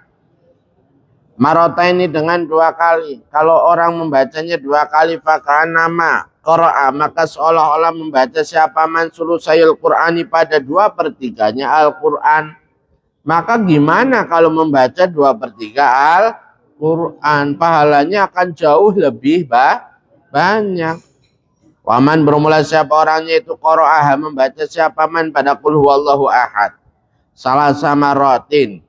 marota ini dengan 2 kali. Kalau orang membacanya 2 kali pakaan nama qara'a maka seolah-olah membaca siapa man sulusayil Qur'ani pada 2/3-nya Al-Qur'an. Maka gimana kalau membaca 2/3 Al-Qur'an? Pahalanya akan jauh lebih banyak. Waman bermula siapa orangnya itu qara'a membaca siapa man pada qul huwallahu ahad salah sama rotin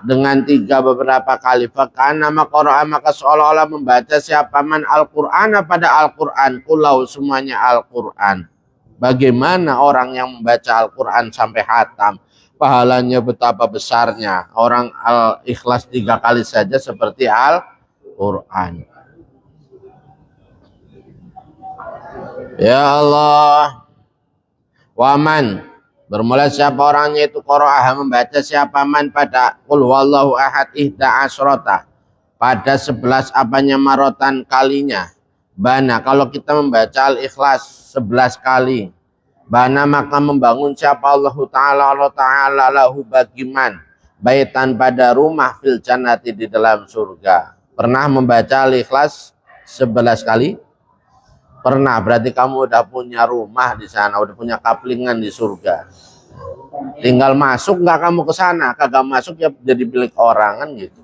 dengan 3 beberapa kali, fakan nama qara'a maka seolah-olah membaca siapa man Al-Qur'an pada Al-Qur'an kulau semuanya Al-Qur'an. Bagaimana orang yang membaca Al-Qur'an sampai khatam, pahalanya betapa besarnya. Orang al-ikhlas 3 kali saja seperti Al-Qur'an. Ya Allah. Waman bermula siapa orangnya itu qara'a membaca siapa man pada qul huwallahu ahad 11 pada 11 apanya marotan kalinya. Bana kalau kita membaca al-ikhlas 11 kali. Bana maka membangun siapa Allah Ta'ala lahu bagiman baitan pada rumah fil jannati di dalam surga. Pernah membaca Al-Ikhlas 11 kali? Pernah, berarti kamu udah punya rumah di sana, udah punya kaplingan di surga. Tinggal masuk nggak kamu ke sana, kagak masuk ya jadi milik orang kan gitu.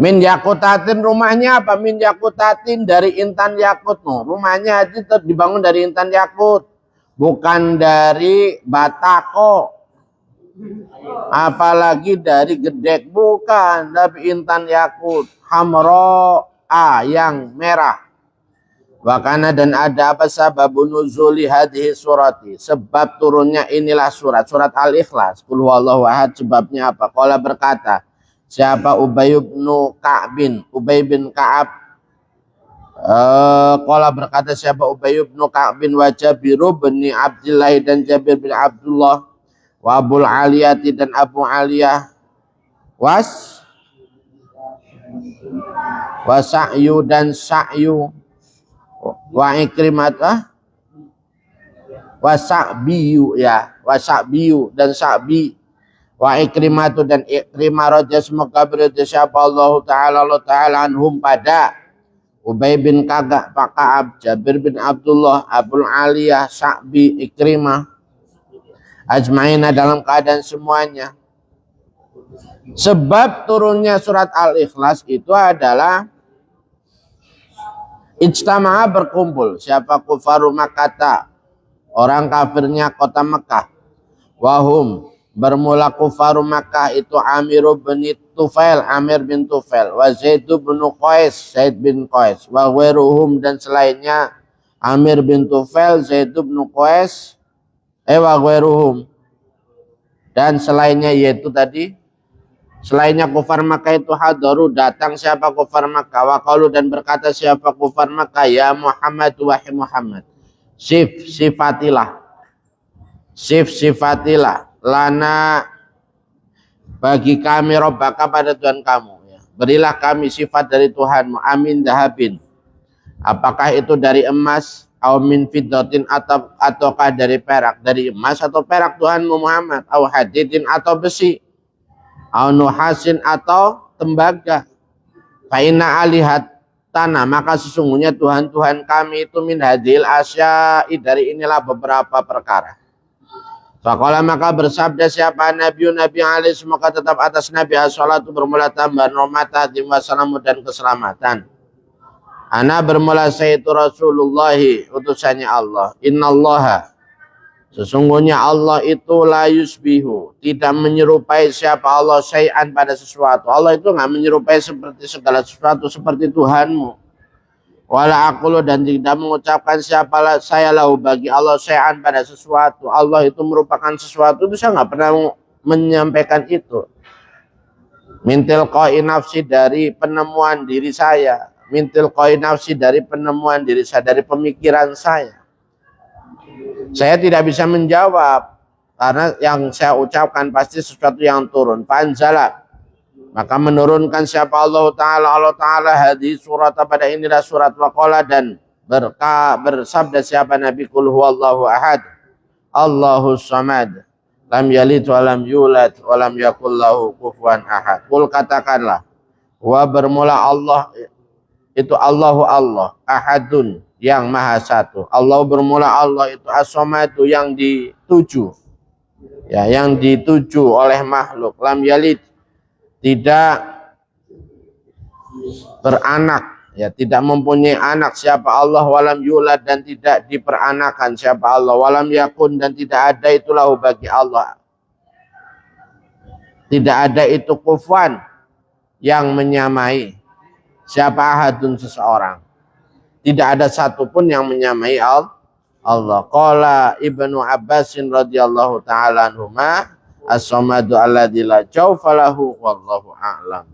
Min yakutatin, rumahnya apa? Min yakutatin, dari intan yakut. No, rumahnya itu dibangun dari intan yakut, bukan dari batako, apalagi dari gedek, bukan, tapi intan yakut. Hamro a, yang merah. Wakana, dan ada apa sababun nuzuli hadhihi surati, sebab turunnya inilah surat Al-Ikhlas, qul huwallahu ahad, sebabnya apa? Qala, berkata siapa? Ubay bin Ka'ab. Qala, berkata siapa? Ubay bin Ka'ab wa Jabir bin Abdullah, dan Jabir bin Abdullah, wa Abul Aliyati, dan Abu Aliyah, wa Sa'yu, dan Sa'yu, wa Ikrimah, wa Sa'biyu, ya, wa Sa'biyu, dan Sa'bi, wa Ikrimah, dan Ikrimah, raja semoga berada siapa Allah Ta'ala anhum pada Ubay bin Ka'ab, Jabir bin Abdullah, Abul Aliyah, Sa'bi, Ikrimah, ajmaina, dalam keadaan semuanya. Sebab turunnya surat Al-Ikhlas itu adalah ijtama'a, berkumpul siapa? Kufaru Makkah, orang kafirnya kota Mekah. Wahum, bermula kufaru Makkah itu Amir bin Tufail, wa Zaid bin Qais, wa ghairuhum, dan selainnya Amir bin Tufail, Zaid bin Qais, wa ghairuhum, dan selainnya, yaitu tadi selainnya kufar Makkah itu hadaru, datang siapa kufar Makkah. Wa qalu, dan berkata siapa kufar Makkah, ya Muhammad, wahai Muhammad, sifatilah lana, bagi kami, Rabbaka, pada Tuhan kamu, ya. Berilah kami sifat dari Tuhanmu, amin dahabin, apakah itu dari emas, au min fiddatin, ataukah dari perak, dari emas atau perak Tuhanmu Muhammad, au hadidin, atau besi, au nuhasin, atau tembaga. Fa inna alihat tanah, maka sesungguhnya Tuhan-Tuhan kami itu min hadil asya'i, dari inilah beberapa perkara. Faqala, maka bersabda siapa? Nabi alaihi, semoga tetap atas Nabi as-salatu, bermula tambahan rahmat wassalamu, dan keselamatan. Ana, bermula saya itu Rasulullah, utusannya Allah. Innallaha, sesungguhnya Allah itu la yusbihu, tidak menyerupai siapa Allah syai'an, pada sesuatu. Allah itu nggak menyerupai seperti segala sesuatu seperti Tuhanmu. Wala aqulu, dan tidak mengucapkan siapa saya lahu, bagi Allah syai'an, pada sesuatu. Allah itu merupakan sesuatu, itu saya nggak pernah menyampaikan itu. Mintil qai nafsi, dari penemuan diri saya. Mintil qai nafsi, dari penemuan diri saya, dari pemikiran saya. Saya tidak bisa menjawab, karena yang saya ucapkan pasti sesuatu yang turun. Fanzala, maka menurunkan siapa Allah Ta'ala hadis surat, pada inilah surat. Waqala, dan bersabda siapa Nabi, qul huwallahu ahad, Allahus samad, lam yalid wa lam yulad wa lam yakul lahu kufuwan ahad. Qul, katakanlah, wa, bermula Allah itu Allahu Allah, ahadun, yang maha satu. Allah, bermula Allah itu as-samadu, yang dituju, ya, yang dituju oleh makhluk. Lam yalid, tidak beranak, ya, tidak mempunyai anak siapa Allah. Walam yulad, dan tidak diperanakan siapa Allah. Walam yakun, dan tidak ada itulah bagi Allah, tidak ada itu kufuwan, yang menyamai siapa ahadun, seseorang. Tidak ada satupun yang menyamai Allah. Qala Ibnu Abbasin radhiyallahu ta'ala anhuma, as-samadu alladzi la jawfa lahu, wallahu a'lam.